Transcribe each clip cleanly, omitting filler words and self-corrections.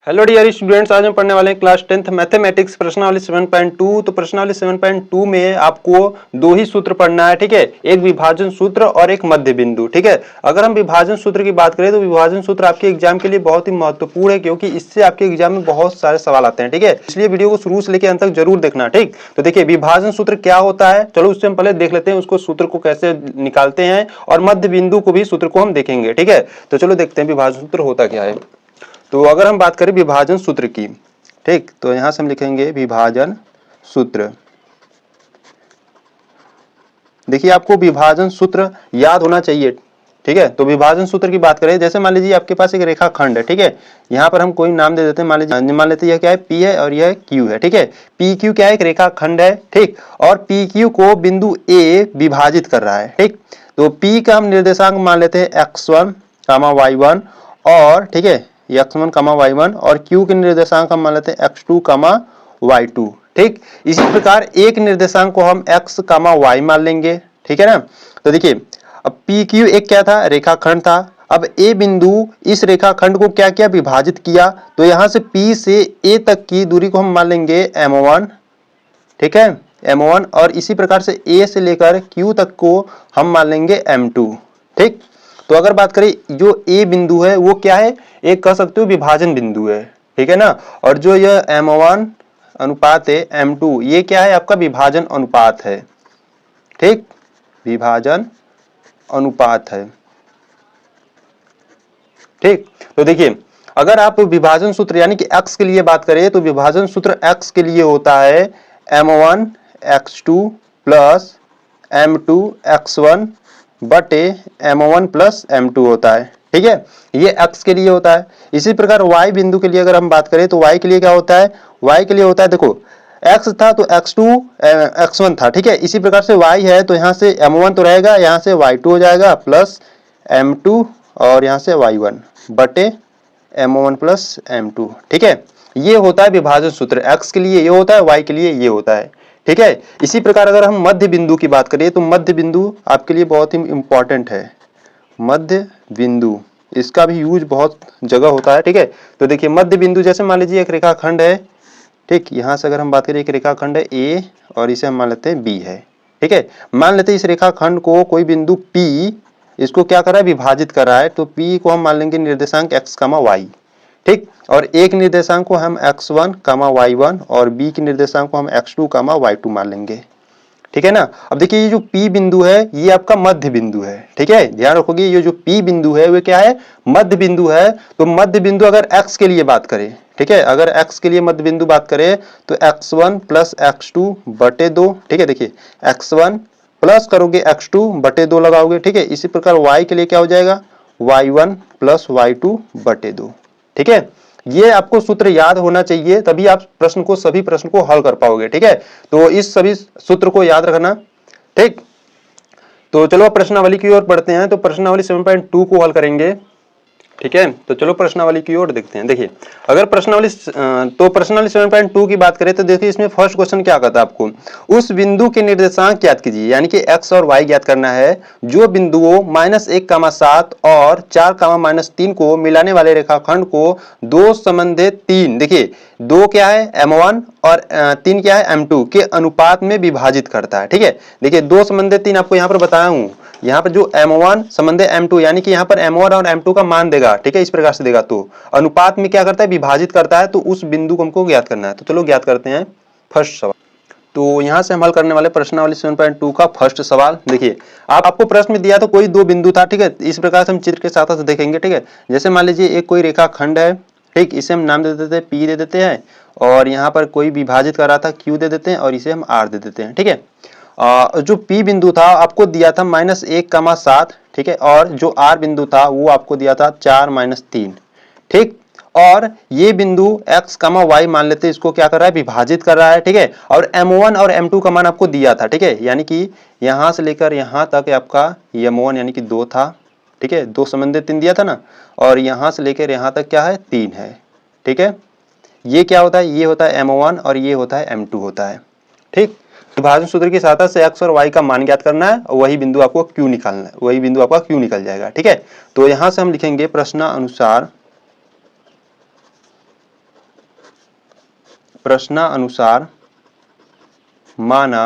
Hello dear students, आज हम पढ़ने वाले हैं क्लास 10th मैथमेटिक्स प्रश्नावली 7.2। तो प्रश्नावली 7.2 में आपको दो ही सूत्र पढ़ना है, ठीक है। एक विभाजन सूत्र और एक मध्य बिंदु, ठीक है। अगर हम विभाजन सूत्र की बात करें तो विभाजन सूत्र आपके एग्जाम के लिए बहुत ही महत्वपूर्ण है, क्योंकि इससे आपके एग्जाम में बहुत सारे सवाल आते हैं, ठीक है। इसलिए वीडियो को शुरू से लेकर अंत तक जरूर देखना, ठीक। तो देखिए विभाजन सूत्र क्या होता है, चलो उससे हम पहले देख लेते हैं उसको, सूत्र को कैसे निकालते हैं, और मध्य बिंदु को भी सूत्र को हम देखेंगे, ठीक है। तो चलो देखते हैं विभाजन सूत्र होता क्या है। तो अगर हम बात करें विभाजन सूत्र की, ठीक, तो यहां से हम लिखेंगे विभाजन सूत्र। देखिए आपको विभाजन सूत्र याद होना चाहिए, ठीक है। तो विभाजन सूत्र की बात करें, जैसे मान लीजिए आपके पास एक रेखाखंड है, ठीक है। यहाँ पर हम कोई नाम दे देते हैं, मान लेते हैं यह क्या है, P है और यह Q है, ठीक है। PQ क्या है, एक रेखाखंड है, ठीक। और PQ को बिंदु A विभाजित कर रहा है, ठीक। तो P का हम निर्देशांक मान लेते हैं x1, y1 और, ठीक है, x1, y1 और Q के निर्देशांक हम मान लेते हैं x2, y2, ठीक। इसी प्रकार एक निर्देशांक को हम x, y मान लेंगे, ठीक है ना। तो देखिए अब PQ एक क्या था, रेखाखंड था। अब A बिंदु इस रेखाखंड को क्या किया, विभाजित किया। तो यहां से P से A तक की दूरी को हम मान लेंगे M1, ठीक है, M1। और इसी प्रकार से A से लेकर Q तक को हम मान लेंगे M2, ठीक। तो अगर बात करें जो A बिंदु है वो क्या है, एक कह सकते हो विभाजन बिंदु है, ठीक है ना। और जो यह M1 अनुपात है M2, ये क्या है, आपका विभाजन अनुपात है, ठीक, विभाजन अनुपात है, ठीक। तो देखिए अगर आप विभाजन सूत्र यानी कि x के लिए बात करें तो विभाजन सूत्र x के लिए होता है M1 x2 plus M2 x1 बटे M1 प्लस M2 होता है, ठीक है। ये x के लिए होता है। इसी प्रकार y बिंदु के लिए अगर हम बात करें तो y के लिए क्या होता है, y के लिए होता है, देखो x था तो x2 x1 था, ठीक है। इसी प्रकार से y है तो यहाँ से M1 तो रहेगा, यहाँ से y2 हो जाएगा प्लस M2 और यहाँ से y1 बटे M1 प्लस M2, ठीक है। ये होता है विभाजन सूत्र, x के लिए ये होता है, y के लिए ये होता है, ठीक है। इसी प्रकार अगर हम मध्य बिंदु की बात करें तो मध्य बिंदु आपके लिए बहुत ही इंपॉर्टेंट है। मध्य बिंदु, इसका भी यूज बहुत जगह होता है, ठीक है। तो देखिए मध्य बिंदु, जैसे मान लीजिए एक रेखाखंड है, ठीक। यहां से अगर हम बात करें एक रेखाखंड है A और इसे हम मान लेते हैं B है, ठीक है। मान लेते हैं इस रेखाखंड को कोई बिंदु P इसको क्या कर रहा है, विभाजित कर रहा है। तो P को हम मान लेंगे निर्देशांक x, y, ठीक। और एक निर्देशांक को हम x1, y1 और B के निर्देशांक को हम x2, y2 मान लेंगे, ठीक है ना। अब देखिए ये जो P बिंदु है ये आपका मध्य बिंदु है, ठीक है। ध्यान रखोगे ये जो P बिंदु है वो क्या है, मध्य बिंदु है। तो मध्य बिंदु अगर x के लिए बात करें, ठीक है, अगर x के लिए मध्य बिंदु बात करें तो x1 प्लस x2 बटे 2, ठीक है। देखिए x1 प्लस करोगे x2 बटे 2 लगाओगे, ठीक है। इसी प्रकार y के लिए क्या हो जाएगा, y1 प्लस y2 बटे 2, ठीक है। ये आपको सूत्र याद होना चाहिए, तभी आप प्रश्न को, सभी प्रश्न को हल कर पाओगे, ठीक है। तो इस सभी सूत्र को याद रखना, ठीक। तो चलो प्रश्नावली की ओर बढ़ते हैं। तो प्रश्नावली 7.2 को हल करेंगे, ठीक है। तो चलो प्रश्नावली की ओर देखते हैं। देखिए अगर प्रश्नावली 7.2 की बात करें तो देखिए इसमें फर्स्ट क्वेश्चन क्या कहता है, आपको उस बिंदु के निर्देशांक ज्ञात कीजिए, यानी कि x और y ज्ञात करना है जो बिंदुओं -1, 7 और 4, -3 को मिलाने वाले रेखाखंड को दो संबंधित 3, देखिए 2 क्या है M1 और 3 क्या है M2 के अनुपात में विभाजित करता है, ठीक है। देखिए 2 संबंधित 3 आपको यहाँ पर बताया हूँ। यहाँ पर जो M1 संबंध M2 यानी कि यहाँ पर M1 और M2 का मान देगा, ठीक है, इस प्रकार से देगा। तो अनुपात में क्या करता है, विभाजित करता है। तो उस बिंदु को हमको ज्ञात करना है। तो चलो ज्ञात करते हैं फर्स्ट सवाल। तो यहाँ से हम हल करने वाले प्रश्नावली 7.2 का फर्स्ट सवाल। देखिए आपको प्रश्न में दिया तो कोई दो बिंदु था, ठीक है। इस प्रकार से हम चित्र के साथ देखेंगे, ठीक है। जैसे मान लीजिए एक कोई रेखाखंड है, ठीक, इसे हम नाम दे देते हैं P दे देते हैं, और यहाँ पर कोई विभाजित कर रहा था Q दे देते हैं, और इसे हम R दे देते हैं, ठीक है। जो P बिंदु था आपको दिया था -1, 7, ठीक है। और जो R बिंदु था वो आपको दिया था 4, -3, ठीक। और ये बिंदु x, y मान लेते हैं, इसको क्या कर रहा है, विभाजित कर रहा है, ठीक है। और M1 और M2 का मान आपको दिया था, ठीक है। यानी कि यहां से लेकर यहां तक आपका M1 यानी कि 2 था, ठीक है, 2 संबंधित 3 दिया था ना। और यहां से लेकर यहां तक क्या है, 3 है, ठीक है। ये क्या होता है, ये होता है M1 और ये होता है M2 होता है, ठीक। विभाजन सूत्र की सहायता से x और y का मान ज्ञात करना है, और वही बिंदु आपको Q निकालना है, वही बिंदु आपका Q निकल जाएगा, ठीक है। तो यहां से हम लिखेंगे प्रश्नानुसार प्रश्नानुसार माना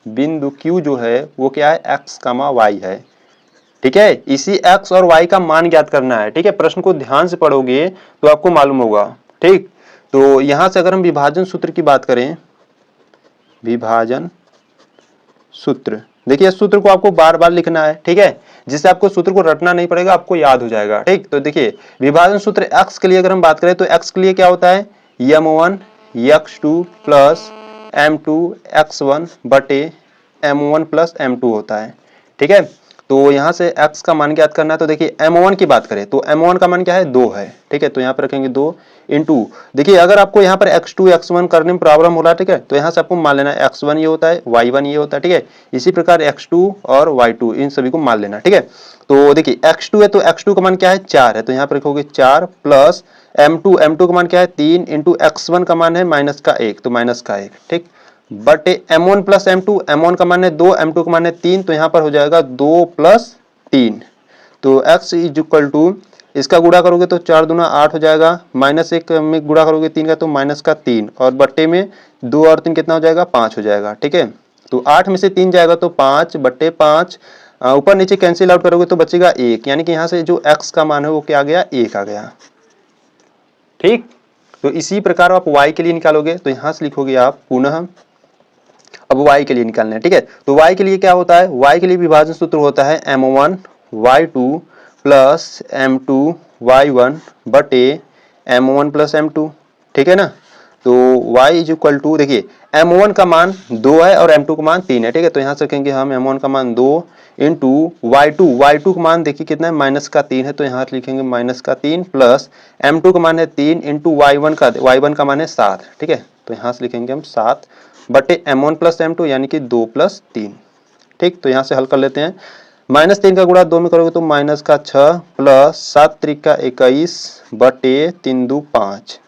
बिंदु Q जो है वो क्या है, x, y है। ठीक है, इसी x और y का मान ज्ञात करना है। ठीक है, प्रश्न को ध्यान से पढ़ोगे तो आपको मालूम होगा। ठीक, तो यहां से अगर हम विभाजन सूत्र की बात करें, विभाजन सूत्र, देखिए सूत्र को आपको बार बार लिखना है। ठीक है, जिससे आपको सूत्र को रटना नहीं पड़ेगा, आपको याद हो जाएगा। ठीक, तो देखिए विभाजन सूत्र x के लिए अगर हम बात करें तो x के लिए क्या होता है, m1 x2 plus m2 x1 बटे m1 प्लस m2 होता है। ठीक है, तो यहां से x का मान ज्ञात करना है। तो देखिए m1 की बात करें तो m1 का मान क्या है, 2 है। ठीक है, तो यहाँ पर रखेंगे 2 इंटू, देखिए अगर आपको यहाँ पर x2 x1 करने में प्रॉब्लम हो रहा है, ठीक है, तो यहाँ से आपको मान लेना है x1 ये होता है, y1 ये होता है। ठीक है, इसी प्रकार x2 और y2 इन सभी को मान लेना। ठीक है, तो देखिए x2 है तो x2 का मान क्या है, 4 है, तो यहाँ पर रखोगे 4 प्लस m2 का मान क्या है, 3 इंटू x1 का मान है माइनस का 1, तो माइनस का 1। ठीक, बटे m1 प्लस m1 का मान है 2, m2 का मान है 3, तो यहाँ पर हो जाएगा 2 प्लस 3। तो x इज इक्वल टू, इसका गुणा करोगे तो 4 दूना 8 हो जाएगा, माइनस 1 में गुणा करोगे 3 का तो माइनस का 3, और बट्टे में 2 और 3 कितना हो जाएगा, 5 हो जाएगा। ठीक है, तो 8 में से 3 जाएगा तो 5 बट्टे 5, ऊपर नीचे कैंसिल आउट करोगे तो बचेगा 1, यानी कि यहाँ से जो x का मान है वो क्या आ गया, 1 आ गया। ठीक, तो इसी प्रकार आप y के लिए निकालोगे तो यहाँ से लिखोगे आप पुनः, अब y के लिए निकालना है। ठीक है, तो y के लिए क्या होता है, y के लिए विभाजन सूत्र होता है m1 y2 plus m2 y1 बटे m1 प्लस m2। ठीक है ना, तो y इज इक्वल टू, देखिए m1 का मान 2 है और m2 का मान 3 है। ठीक है, तो यहाँ से कहेंगे हम m1 का मान 2 इंटू y2 का मान देखिए कितना है, माइनस का 3 है, तो यहाँ लिखेंगे माइनस का 3 प्लस m2 का मान है 3 इंटू y1 का मान है 7। ठीक है, तो यहाँ से लिखेंगे हम 7 बटे m1 प्लस m2 यानी कि 2 प्लस 3। ठीक, तो यहाँ से हल कर लेते हैं, माइनस 3 का गुणा 2 में करोगे तो माइनस का 6 प्लस 7 त्रिका 21 बटे 3 दू 5।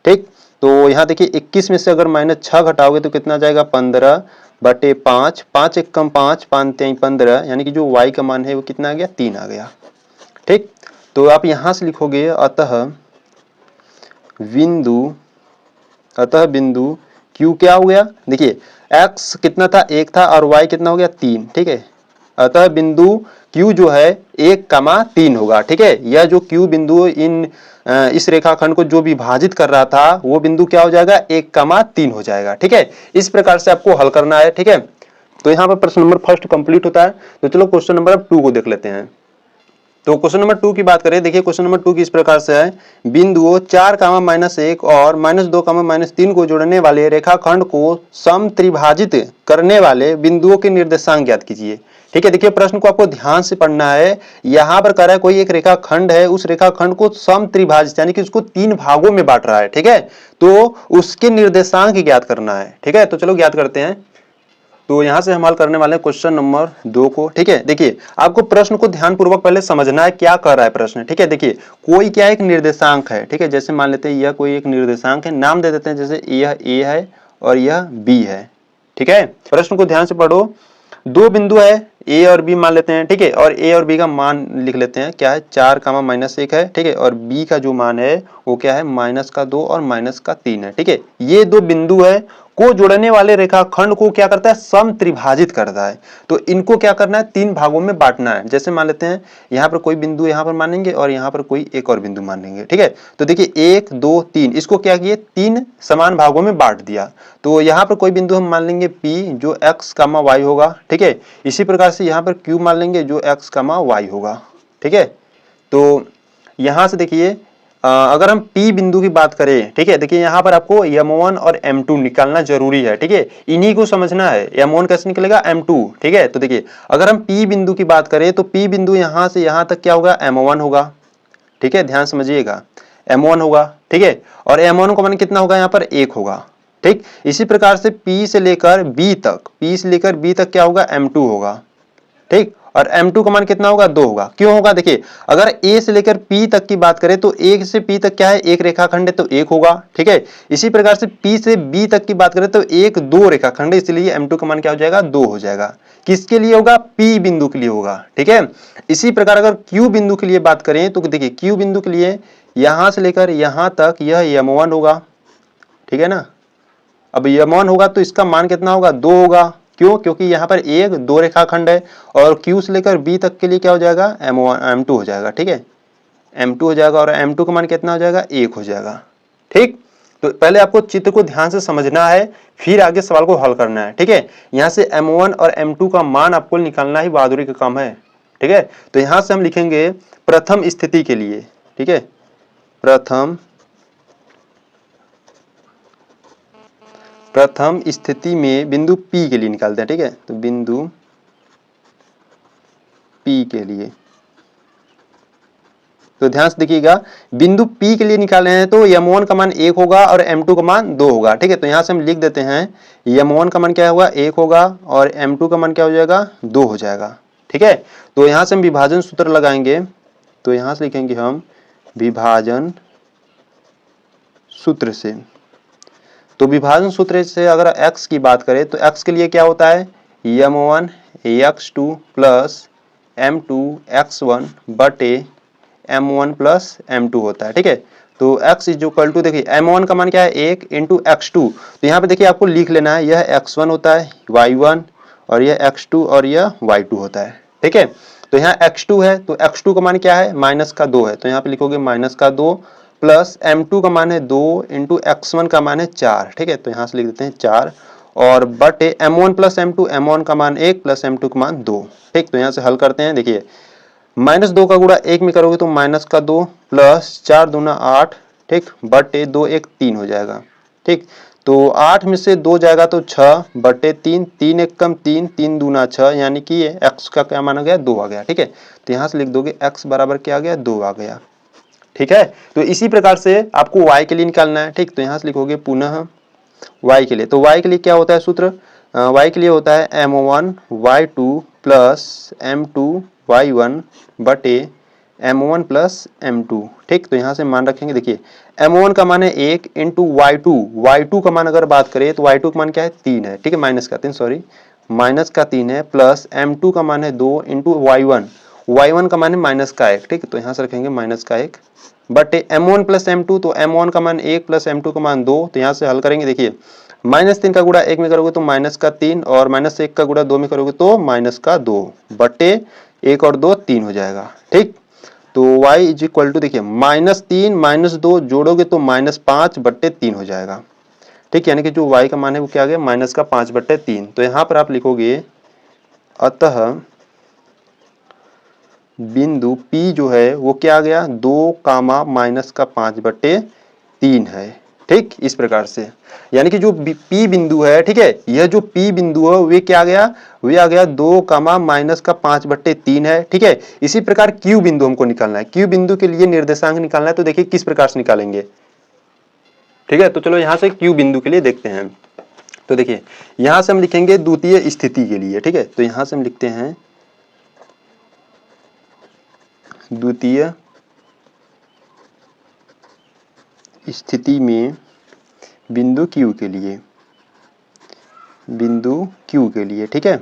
ठीक, तो यहाँ देखिए 21 में से अगर माइनस 6 घटाओगे तो कितना जाएगा, 15 बटे 5, 5 एक कम 5, 5 3 15, यानी कि जो y का मान है वो कितना आ गया, 3 आ गया। ठीक, तो आप यहाँ से लिखोगे अतः बिंदु Q क्या हो गया, देखिए x कितना था, 1 था, और y कितना हो गया, 3। ठीक है, अतः बिंदु Q जो है 1,3 होगा। ठीक है, यह जो Q बिंदु इस रेखाखंड को जो विभाजित कर रहा था वो बिंदु क्या हो जाएगा, 1,3 हो जाएगा। ठीक है, इस प्रकार से आपको हल करना है। ठीक है, तो यहाँ पर प्रश्न नंबर फर्स्ट कंप्लीट होता है। तो चलो क्वेश्चन नंबर 2 को देख लेते हैं। तो क्वेश्चन नंबर 2 की बात करें, देखिए क्वेश्चन नंबर 2 की इस प्रकार से है, बिंदुओं 4,-1 और -2,-3 को जोड़ने वाले रेखाखंड को समत्रिभाजित करने वाले बिंदुओं के निर्देशांक ज्ञात कीजिए। ठीक है, देखिए प्रश्न को आपको ध्यान से पढ़ना है। यहाँ पर कह रहा है कोई एक रेखाखंड है, उस रेखाखंड को समत्रिभाजित यानी कि उसको 3 भागों में बांट रहा है। ठीक है, तो उसके निर्देशांक ज्ञात करना है। ठीक है, तो चलो ज्ञात करते हैं। तो यहां से हम हल करने वाले हैं क्वेश्चन नंबर 2 को। ठीक है, देखिए आपको प्रश्न को ध्यानपूर्वक पहले समझना है क्या कर रहा है प्रश्न। ठीक है, देखिए कोई क्या एक निर्देशांक है। ठीक है, जैसे मान लेते हैं यह कोई एक निर्देशांक है, नाम दे देते हैं, जैसे यह a है और यह b है। ठीक है, प्रश्न को ध्यान से पढ़ो, 2 बिंदु है a और b मान लेते हैं। ठीक है, और a और b का मान लिख लेते हैं, क्या है, 4,-1 है। ठीक है, और b का जो मान है वो क्या है, -2 और -3 है। ठीक है, ये 2 बिंदु है को जोड़ने वाले रेखाखंड को क्या करता है, समत्रिभाजित करता है। तो इनको क्या करना है, 3 भागों में बांटना है। जैसे मान लेते हैं यहाँ पर कोई बिंदु यहाँ पर मानेंगे और यहाँ पर कोई एक और बिंदु मानेंगे। ठीक है, तो देखिए 1 2 3 इसको क्या किए, 3 समान भागों में बांट दिया। तो यहाँ पर कोई बिंदु हम मान लेंगे P जो x, y होगा। ठीक है, इसी प्रकार से यहाँ पर Q मान लेंगे जो x, y होगा। ठीक है, तो यहाँ से देखिए अगर हम P बिंदु की बात करें, ठीक है, देखिए यहाँ पर आपको M1 और M2 निकालना जरूरी है। ठीक है, इन्हीं को समझना है। M1 कैसे निकलेगा, M2। ठीक है, तो देखिए अगर हम P बिंदु की बात करें तो P बिंदु यहाँ से यहाँ तक क्या होगा, M1 होगा। ठीक है, ध्यान समझिएगा, M1 होगा। ठीक है, और M1 का मान कितना होगा, यहाँ पर 1 होगा। ठीक, इसी प्रकार से P से लेकर B तक क्या होगा, M2 होगा। ठीक, और M2 का मान कितना होगा, 2 होगा। क्यों होगा, देखिए अगर A से लेकर P तक की बात करें तो A से P तक क्या है, एक रेखाखंड है तो 1 होगा। ठीक है, इसी प्रकार से P से B तक की बात करें तो 1 2 रेखाखंड है, इसलिए M2 का मान क्या हो जाएगा, 2 हो जाएगा। किसके लिए होगा, P बिंदु के लिए होगा। ठीक है, इसी प्रकार अगर Q बिंदु के लिए बात करें तो देखिए Q बिंदु के लिए यहां से लेकर यहां तक यह m1 होगा, ठीक है ना। अब m1 होगा तो इसका मान कितना होगा, 2 होगा। क्यों? क्योंकि यहाँ पर एक दो रेखाखंड है और Q से लेकर B तक के लिए क्या हो जाएगा, M2 हो जाएगा, ठीक है, M2 हो जाएगा और M2 का मान कितना हो जाएगा, 1 हो जाएगा। ठीक, तो पहले आपको चित्र को ध्यान से समझना है, फिर आगे सवाल को हल करना है, ठीक है। यहाँ से M1 और M2 का मान आपको निकालना ही बहादुरी का काम है, ठीक है। तो यहाँ से हम लिखेंगे प्रथम स्थिति के लिए, ठीक है, प्रथम स्थिति में बिंदु P के लिए निकालते हैं, ठीक है। तो बिंदु P के लिए तो ध्यान से देखिएगा, बिंदु P के लिए निकाले हैं तो m1 का मान 1 होगा और m2 का मान 2 होगा, ठीक है। तो यहाँ से हम लिख देते हैं m1 का मान क्या होगा, 1 होगा और m2 का मान क्या हो जाएगा, 2 हो जाएगा, ठीक है। तो यहाँ से हम विभाजन सूत्र लगाएंगे, तो यहाँ से लिखेंगे हम विभाजन सूत्र से। तो विभाजन सूत्र से अगर x की बात करें तो x के लिए क्या होता है, m1 x2 plus m2 x1 बटे m1 प्लस m2 होता है, ठीक है। तो x इज इक्वल टू, देखिए m1 का मान क्या है, 1 इंटू x2। तो यहाँ पे देखिए आपको लिख लेना है, यह x1 होता है y1 और यह x2 और यह y2 होता है, ठीक है। तो यहाँ x2 है तो x2 का मान क्या है, माइनस का 2 है, तो यहाँ पे लिखोगे माइनस का 2 प्लस m2 का मान है 2 इंटू x1 का मान है 4, ठीक है। तो यहाँ से लिख देते हैं 4 और बटे m1 प्लस m2, m1 का मान 1 प्लस m2 का मान 2, ठीक। तो यहाँ से हल करते हैं, देखिए माइनस 2 का गुणा 1 में करोगे तो माइनस का 2 प्लस 4 दूना 8, ठीक, बटे 2 1 3 हो जाएगा, ठीक। तो 8 में से 2 जाएगा तो 6 बटे 3, 3 1 कम 3, 3 दूना 6, यानी कि x का क्या माना गया, 2 आ गया, ठीक है। तो यहाँ से लिख दोगे x बराबर क्या आ गया, 2 आ गया, ठीक है। तो इसी प्रकार से आपको y के लिए निकालना है, ठीक। तो यहाँ से लिखोगे पुनः y के लिए, तो y के लिए क्या होता है सूत्र, y के लिए होता है m1 y2 plus m2 y1 बटे m1 प्लस m2, ठीक। तो यहाँ से मान रखेंगे, देखिए m1 का मान है 1 इंटू y2 का मान अगर बात करें तो y2 का मान क्या है, 3 है, ठीक है, माइनस का 3, सॉरी माइनस का 3 है, प्लस m2 का मान है 2 इंटू y1 का मान है माइनस का 1, ठीक। तो यहाँ से रखेंगे माइनस का 1 बटे m1 प्लस m2, तो m1 का मान 1 प्लस m2 का मान 2। तो यहाँ से हल करेंगे, देखिए माइनस 3 का गुणा 1 में करोगे तो माइनस का 3 और माइनस 1 का गुणा 2 में करोगे तो माइनस का 2 बटे 1 और 2 3 हो जाएगा, ठीक। तो y इज इक्वल टू, देखिए माइनस 3 माइनस 2 जोड़ोगे तो माइनस 5 बट्टे 3 हो जाएगा, ठीक। यानी कि जो y का मान है वो क्या आ गया, माइनस का 5 बट्टे 3। तो यहाँ पर आप लिखोगे अतः बिंदु P जो है वो क्या आ गया, 2 कामा माइनस का 5 बट्टे 3 है, ठीक। इस प्रकार से यानी कि जो P बिंदु है, ठीक है, यह जो P बिंदु है वे क्या आ गया, वे आ गया 2 कामा माइनस का 5 बट्टे 3 है, ठीक है। इसी प्रकार Q बिंदु हमको निकालना है, Q बिंदु के लिए निर्देशांक निकालना है, तो देखिए किस प्रकार से निकालेंगे, ठीक है। तो चलो यहाँ से Q बिंदु के लिए देखते हैं। तो देखिए यहाँ से हम लिखेंगे द्वितीय स्थिति के लिए, ठीक है। तो यहाँ से हम लिखते हैं द्वितीय स्थिति में बिंदु Q के लिए, ठीक है।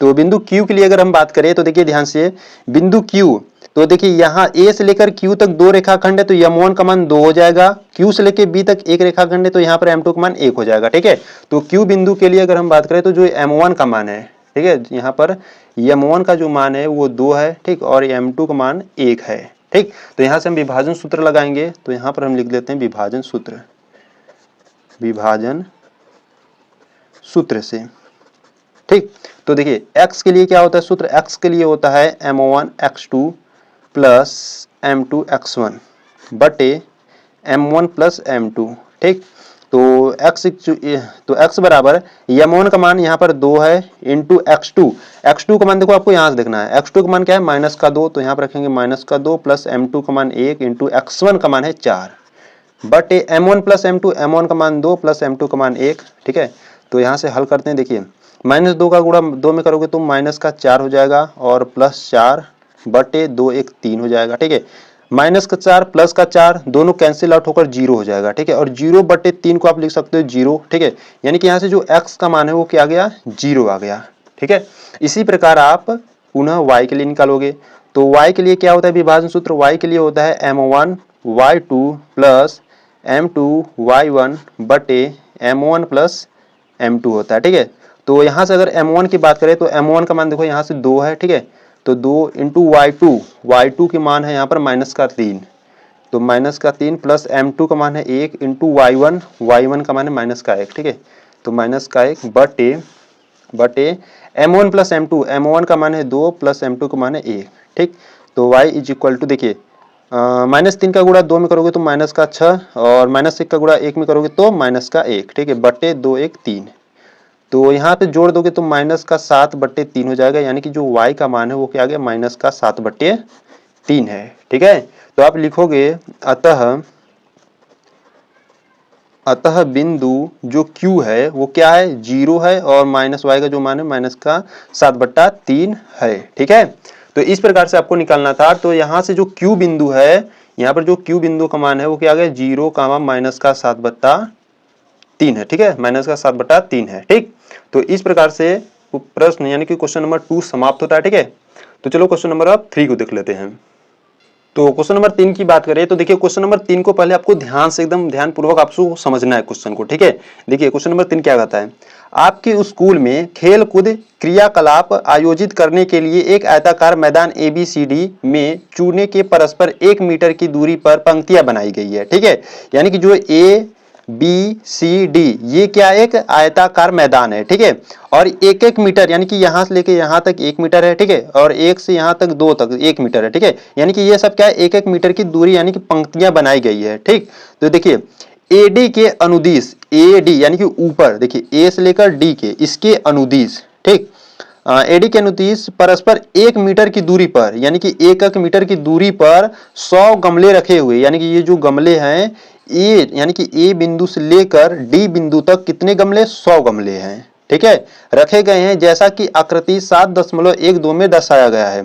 तो बिंदु Q के लिए अगर हम बात करें तो देखिए ध्यान से, बिंदु Q, तो देखिए यहाँ A से लेकर Q तक 2 रेखाखंड है तो m1 का मान 2 हो जाएगा, Q से लेकर B तक 1 रेखाखंड है तो यहाँ पर m2 का मान 1 हो जाएगा, ठीक है। तो Q बिंदु के लिए अगर हम बात करें तो जो m1 का मान है, ठीक है, यहाँ पर m1 का जो मान है वो 2 है, ठीक, और m2 का मान 1 है, ठीक। तो यहाँ से हम विभाजन सूत्र लगाएंगे, तो यहाँ पर हम लिख लेते हैं विभाजन सूत्र से, ठीक। तो देखिए x के लिए क्या होता है सूत्र, x के लिए होता है m1 x2 plus m2 x1 बटे m1 प्लस m2, ठीक। तो x बराबर m1 का मान यहाँ पर 2 है इंटू x2 का मान देखो आपको यहाँ से देखना है, x2 का मान क्या है, माइनस का 2, तो यहाँ पर रखेंगे माइनस का 2 प्लस m2 का मान 1 इंटू x1 का मान है 4 बटे m1 प्लस m1 का मान 2 प्लस m2 का मान 1, ठीक है। तो यहाँ से हल करते हैं, देखिए माइनस 2 का गुणा 2 में करोगे तो माइनस का 4 हो जाएगा और प्लस 4 बटे 2 1 3 हो जाएगा, ठीक है। माइनस का 4 प्लस का 4 दोनों कैंसिल आउट होकर 0 हो जाएगा, ठीक है। और 0 बटे 3 को आप लिख सकते हो 0, ठीक है। यानी कि यहाँ से जो x का मान है वो क्या आ गया, 0 आ गया, ठीक है। इसी प्रकार आप पुनः y के लिए निकालोगे, तो y के लिए क्या होता है विभाजन सूत्र, y के लिए होता है m1 y2 plus m2 y1 बटे m1 प्लस m2 होता है। ठीक है, तो यहाँ से अगर m1 की बात करें तो m1 का मान देखो यहाँ से 2 है। ठीक है, तो 2 इंटू y2 के मान है यहाँ पर -3, तो -3 प्लस m2 का मान है 1 इंटू y1 का मान है -1। ठीक है, तो -1 बटे m1 प्लस m1 का मान है 2 प्लस m2 का मान है 1। ठीक, तो y इज इक्वल टू देखिए -3 का गुणा 2 में करोगे तो -6 और -1 का गुणा 1 में करोगे तो -1। ठीक है, बटे 2 1 3, तो यहाँ पे जोड़ दोगे तो -7 बटे 3 हो जाएगा, यानी कि जो y का मान है वो क्या आ गया -7 बटे 3 है। ठीक है, तो आप लिखोगे अतः बिंदु जो Q है वो क्या है 0 है और -y का जो मान है -7 बट्टा 3 है। ठीक है, तो इस प्रकार से आपको निकालना था। तो यहाँ से जो Q बिंदु है, यहाँ पर जो Q बिंदु का मान है वो क्या आ गया 0, -7 बट्टा 3 है। ठीक है, -7 बट्टा 3 है। ठीक, तो इस प्रकार से प्रश्न यानी कि क्वेश्चन नंबर 2 समाप्त होता है। ठीक है, तो चलो क्वेश्चन नंबर 3 को देख लेते हैं। तो क्वेश्चन नंबर 3 की बात करें तो देखिए क्वेश्चन नंबर 3 को पहले आपको ध्यान से एकदम ध्यान पूर्वक आपको समझना है क्वेश्चन को। ठीक है, देखिए क्वेश्चन नंबर 3 क्या कहता है, आपके स्कूल में खेल कूद क्रियाकलाप आयोजित करने के लिए एक आयताकार मैदान ABCD में चूने के परस्पर 1 मीटर की दूरी पर पंक्तियां बनाई गई है। ठीक है, यानी कि जो ABCD ये क्या एक आयताकार मैदान है। ठीक है, और 1 मीटर यानी कि यहाँ से लेके यहाँ तक 1 मीटर है। ठीक है, और 1 से यहाँ तक 2 तक 1 मीटर है। ठीक है, यानी कि ये सब क्या है 1 मीटर की दूरी यानी कि पंक्तियां बनाई गई है। ठीक, तो देखिए AD के अनुदिश, AD यानी कि ऊपर, देखिए A से लेकर D के इसके अनुदिश, ठीक, AD के अनुदिश परस्पर 1 मीटर की दूरी पर यानी कि 1 मीटर की दूरी पर 100 गमले रखे हुए, यानी कि ये जो गमले हैं ए यानी कि A बिंदु से लेकर D बिंदु तक कितने गमले 100 गमले हैं। ठीक है, रखे गए हैं जैसा कि आकृति 7.12 में दर्शाया गया है।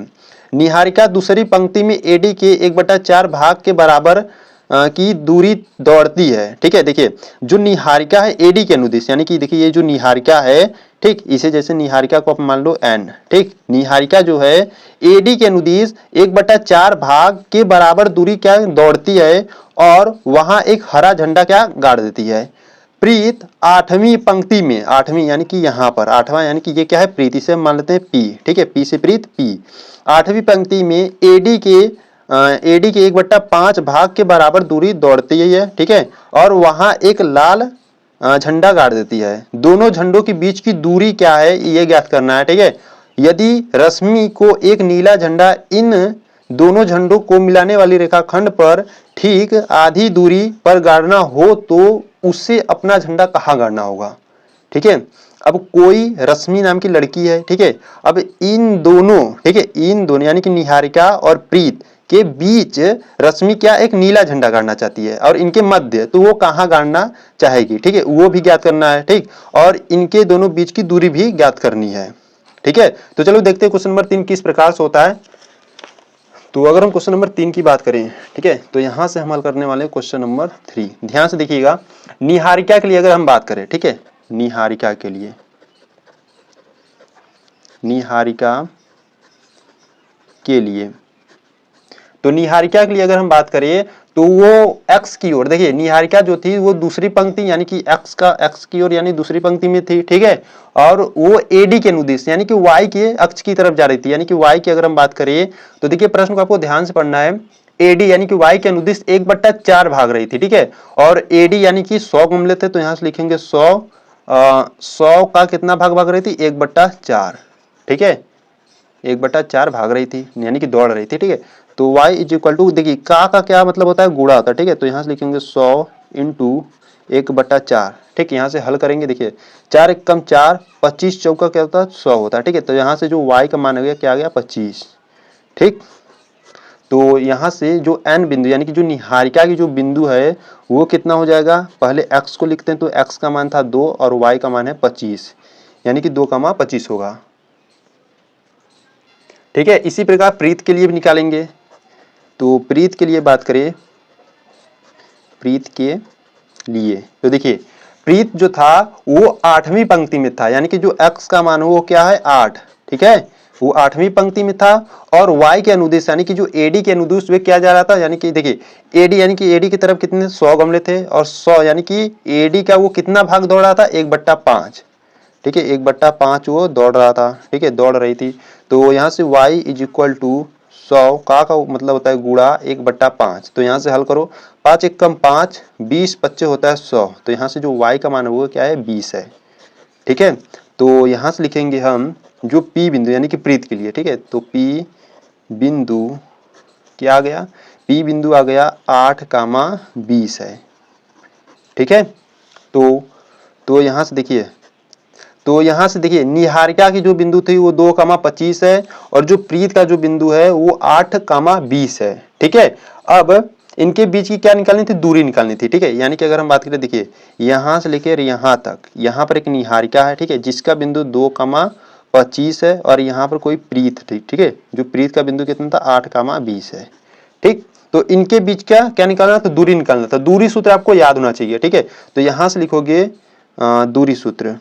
निहारिका दूसरी पंक्ति में AD के 1/4 भाग के बराबर की दूरी दौड़ती है। ठीक है, देखिए जो निहारिका है AD के अनुदिश, यानी कि देखिए ये जो निहारिका है, ठीक, इसे जैसे निहारिका को आप मान लो n, ठीक, निहारिका जो है AD के अनुदिश 1/4 भाग के बराबर दूरी क्या दौड़ती है और वहां एक हरा झंडा क्या गाड़ देती है। प्रीत 8वीं पंक्ति में, 8वीं यानी कि यहाँ पर 8वां यानी कि ये क्या है प्रीत, इसे मान लेते हैं P। ठीक है, P से प्रीत P, 8वीं पंक्ति में AD के 1/5 भाग के बराबर दूरी दौड़ती है। ठीक है, और वहां एक लाल झंडा गाड़ देती है। दोनों झंडों के बीच की दूरी क्या है ये ज्ञात करना है। ठीक है, यदि रश्मि को एक नीला झंडा इन दोनों झंडों को मिलाने वाली रेखाखंड पर ठीक आधी दूरी पर गाड़ना हो तो उससे अपना झंडा कहाँ गाड़ना होगा। ठीक है, अब कोई रश्मि नाम की लड़की है। ठीक है, अब इन दोनों, ठीक है, इन दोनों यानी कि निहारिका और प्रीत के बीच रश्मि क्या एक नीला झंडा गाड़ना चाहती है और इनके मध्य तो वो कहाँ गाड़ना चाहेगी। ठीक है, वो भी ज्ञात करना है। ठीक, और इनके दोनों बीच की दूरी भी ज्ञात करनी है। ठीक है, तो चलो देखते हैं क्वेश्चन नंबर 3 किस प्रकार से होता है। तो अगर हम क्वेश्चन नंबर 3 की बात करें, ठीक है, तो यहां से हम हल करने वाले क्वेश्चन नंबर 3। ध्यान से देखिएगा, निहारिका के लिए अगर हम बात करें, ठीक है, निहारिका के लिए, निहारिका के लिए, तो निहारिका के लिए अगर हम बात करें तो वो x की ओर, देखिए निहारिका जो थी वो दूसरी पंक्ति यानी कि x की ओर यानी दूसरी पंक्ति में थी। ठीक है, और वो AD के अनुदिश यानी कि y के अक्ष की तरफ जा रही थी, यानी कि y की अगर हम बात करें तो देखिए प्रश्न को आपको ध्यान से पढ़ना है। AD यानी कि y के अनुदिश 1/4 भाग रही थी। ठीक है, और AD यानी कि 100 गमले थे, तो यहां से लिखेंगे 100 का कितना भाग भाग रही थी 1/4। ठीक है, 1/4 भाग रही थी यानी कि दौड़ रही थी। ठीक है, तो y इज इक्वल टू, देखिए का क्या मतलब होता है गुणा होता है। ठीक है, तो यहाँ से लिखेंगे 100 इंटू 1/4। ठीक, यहाँ से हल करेंगे, देखिए 4 1 कम 4, 25 चौका क्या होता है 100 होता है। ठीक है, तो यहाँ से जो y का मान आ गया क्या आ गया 25। ठीक, तो यहाँ से जो n बिंदु यानी कि जो निहारिका की जो बिंदु है वो कितना हो जाएगा, पहले x को लिखते हैं, तो x का मान था 2 और y का मान है 25, यानी कि 2, 25 होगा। ठीक है, इसी प्रकार प्रीत के लिए भी निकालेंगे। तो प्रीत के लिए बात करें, प्रीत के लिए तो देखिए प्रीत जो था वो 8वीं पंक्ति में था, यानी कि जो x का मान हो वो क्या है 8। ठीक है, वो 8वीं पंक्ति में था, और y के अनुदिश यानी कि जो AD के अनुदिश वे क्या जा रहा था, यानी कि देखिए AD यानी कि AD की तरफ कितने 100 गमले थे, और 100 यानी कि AD का वो कितना भाग दौड़ रहा था 1/5, ठीक है 1/5 वो दौड़ रहा था, ठीक है दौड़ रही थी। तो यहाँ से y इज इक्वल टू 100 का मतलब होता है गुणा 1/5। तो यहाँ से हल करो, 5 एक कम 5, 20 25 होता है 100। तो यहाँ से जो y का मान है वो क्या है 20 है, ठीक है। तो यहाँ से लिखेंगे हम जो P बिंदु यानी कि प्रीत के लिए, ठीक है। तो P बिंदु क्या आ गया, P बिंदु आ गया 8,20 है, ठीक है। तो यहाँ से देखिए, तो यहाँ से देखिए निहारिका की जो बिंदु थी वो 2,25 है, और जो प्रीत का जो बिंदु है वो 8,20 है, ठीक है। अब इनके बीच की क्या निकालनी थी, दूरी निकालनी थी, ठीक है। यानी कि अगर हम बात करें, देखिए यहाँ से लेकर यहाँ तक, यहाँ पर एक निहारिका है, ठीक है, जिसका बिंदु 2,25 है, और यहाँ पर कोई प्रीत थी, ठीक है, जो प्रीत का बिंदु कितना था 8,20 है, ठीक। तो इनके बीच क्या क्या निकालना था, दूरी निकालना था। दूरी सूत्र आपको याद होना चाहिए, ठीक है। तो यहाँ से लिखोगे दूरी सूत्र,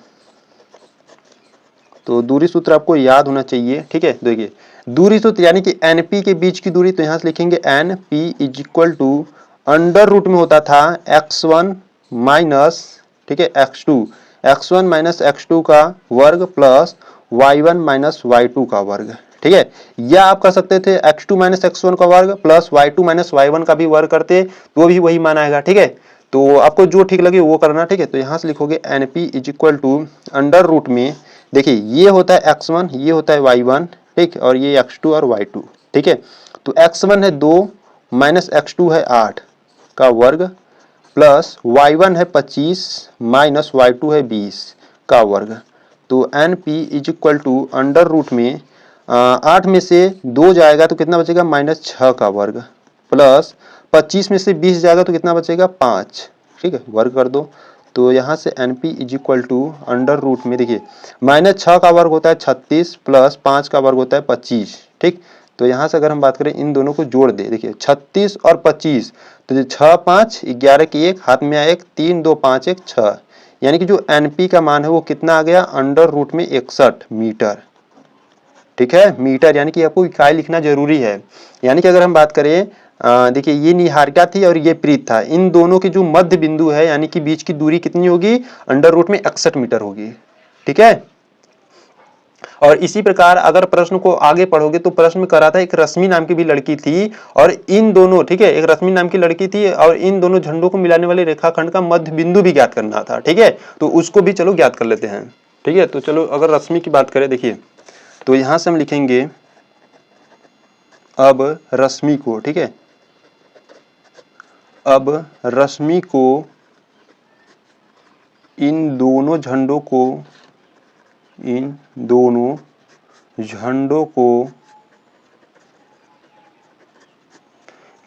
तो दूरी सूत्र आपको याद होना चाहिए, ठीक है। देखिए दूरी सूत्र यानी कि NP के बीच की दूरी, तो यहाँ से लिखेंगे NP is equal to under root में होता था x1 माइनस, ठीक है x1 माइनस x2 का वर्ग प्लस y1 माइनस y2 का वर्ग, ठीक है। या आप कर सकते थे x2 माइनस x1 का वर्ग प्लस y2 माइनस y1 का भी वर्ग करते, तो भी वही मान आएगा, ठीक है। तो आपको जो ठीक लगे वो करना, ठीक है। तो यहाँ से लिखोगे NP is equal to under root में, देखिए ये होता है x1, ये होता है y1, ठीक, और ये x2 और y2, ठीक है। तो x1 है 2 माइनस x2 है 8 का वर्ग प्लस y1 है 25 माइनस y2 है 20 का वर्ग। तो NP is equal to under root में 8 में से 2 जाएगा तो कितना बचेगा -6 का वर्ग, प्लस 25 में से 20 जाएगा तो कितना बचेगा 5, ठीक है, वर्ग कर दो। तो यहाँ से NP is equal to under root में, देखिए -6 का वर्ग होता है 36 प्लस 5 का वर्ग होता है 25, ठीक। तो यहाँ से अगर हम बात करें इन दोनों को जोड़ दे, देखिए 36 और 25, तो 6 5 11 की 1 हाथ में आया 1, 3 2 5 1 6, यानी कि जो NP का मान है वो कितना आ गया अंडर रूट में 61 मीटर, ठीक है। मीटर यानी कि आपको इकाई लिखना जरूरी है। यानी कि अगर हम बात करें, देखिए ये निहारिका थी और ये प्रीत था, इन दोनों के जो मध्य बिंदु है यानी कि बीच की दूरी कितनी होगी अंडर रूट में 61 मीटर होगी, ठीक है। और इसी प्रकार अगर प्रश्न को आगे पढ़ोगे तो प्रश्न में करा था एक रश्मि नाम की भी लड़की थी, और इन दोनों, ठीक है, एक रश्मि नाम की लड़की थी और इन दोनों झंडों को मिलाने वाले रेखाखंड का मध्य बिंदु भी ज्ञात करना था, ठीक है। तो उसको भी चलो ज्ञात कर लेते हैं, ठीक है। तो चलो अगर रश्मि की बात करें, देखिए तो यहां से हम लिखेंगे अब रश्मि को, ठीक है, अब रश्मि को इन दोनों झंडों को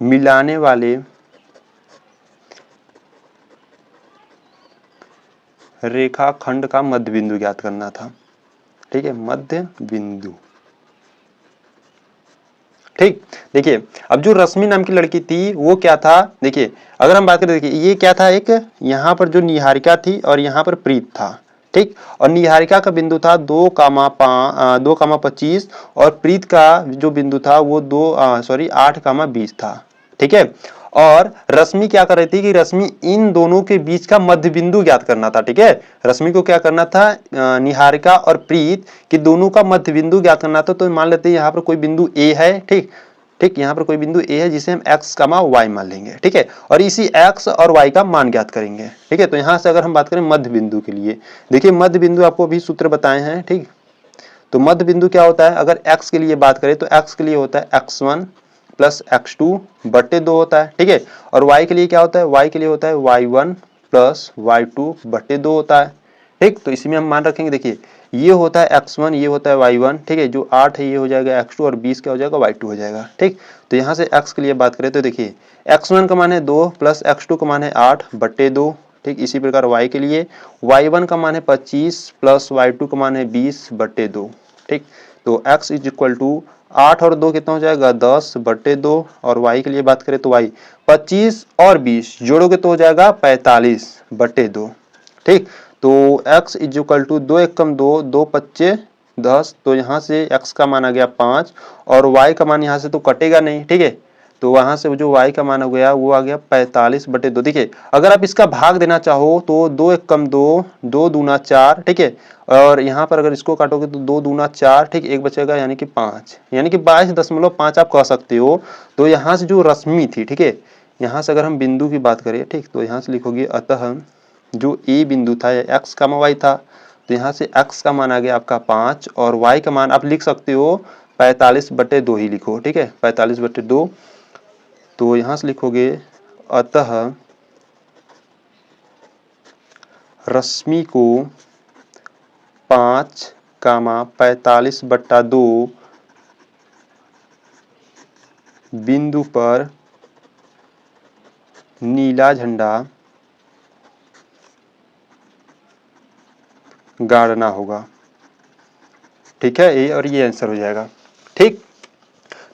मिलाने वाले रेखाखंड का मध्य बिंदु ज्ञात करना था, ठीक है, मध्य बिंदु, ठीक। देखिए अब जो रश्मि नाम की लड़की थी वो क्या था, देखिए अगर हम बात करें, देखिए ये क्या था, एक यहाँ पर जो निहारिका थी और यहाँ पर प्रीत था, ठीक। और निहारिका का बिंदु था 2,25 और प्रीत का जो बिंदु था वो 8,20 था, ठीक है। और रश्मि क्या कर रही थी कि रश्मि इन दोनों के बीच का मध्य बिंदु ज्ञात करना था, ठीक है। रश्मि को क्या करना था, निहारिका और प्रीत कि दोनों का मध्य बिंदु ज्ञात करना था। तो मान लेते हैं यहाँ पर कोई बिंदु ए है, ठीक, यहाँ पर कोई बिंदु ए है जिसे हम x, y मान लेंगे, ठीक है, और इसी x और y का मान ज्ञात करेंगे, ठीक है। तो यहाँ से अगर हम बात करें मध्य बिंदु के लिए, देखिए मध्य बिंदु आपको अभी सूत्र बताए हैं, ठीक। तो मध्य बिंदु क्या होता है, अगर x के लिए बात करें तो x के लिए होता है x1 प्लस x2 बटे 2 होता है, ठीक है। और y के लिए क्या होता है, y के लिए होता है y1 प्लस y2 बटे 2 होता है, ठीक। तो इसी में हम मान रखेंगे, देखिए ये होता है x1, ये होता है y1, ठीक है, जो 8 है ये हो जाएगा x2 और 20 क्या हो जाएगा y2 हो जाएगा, ठीक। तो यहाँ से x के लिए बात करें तो देखिए x1 का मान है 2 प्लस x2 का मान है 8 बटे 2, ठीक। इसी प्रकार y के लिए y1 का मान है 25 प्लस y2 का मान है 20 बटे 2, ठीक। तो x इज इक्वल टू 8 और 2 कितना हो जाएगा 10 बटे 2, और y के लिए बात करें तो y 25 और 20 जोड़ोगे तो हो जाएगा 45 बटे 2, ठीक। तो x इज इक्वल टू 2 1 कम 2 2 25 10, तो यहाँ से x का मान आ गया 5 और y का मान यहाँ से तो कटेगा नहीं, ठीक है। तो वहां से जो y का मान हो गया वो आ गया 45/2। देखिए अगर आप इसका भाग देना चाहो तो 2 1 कम 2, 2 दूना 4, ठीक है। और यहाँ पर अगर इसको काटोगे तो 2 दूना 4, ठीक, एक बचेगा यानी कि 5, यानी कि 22.5 आप कह सकते हो। तो यहाँ से जो रश्मि थी, ठीक है, यहाँ से अगर हम बिंदु की बात करें, ठीक, तो यहाँ से लिखोगे अतः जो ए बिंदु था x का y था, तो यहाँ से x का मान आ गया आपका 5 और y का मान आप लिख सकते हो 45/2 ही लिखो, ठीक है, 45/2। तो यहाँ से लिखोगे अतः रश्मि को 5, 45/2 बिंदु पर नीला झंडा गाड़ना होगा, ठीक है। ये और ये आंसर हो जाएगा, ठीक।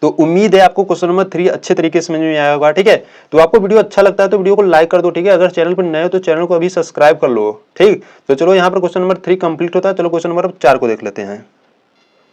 तो उम्मीद है आपको क्वेश्चन नंबर 3 अच्छे तरीके से समझ में आया होगा, ठीक है। तो आपको वीडियो अच्छा लगता है तो वीडियो को लाइक कर दो, ठीक है। अगर चैनल पर नए हो तो चैनल को अभी सब्सक्राइब कर लो, ठीक। तो चलो यहाँ पर क्वेश्चन नंबर 3 कंप्लीट होता है। चलो क्वेश्चन नंबर 4 को देख लेते हैं।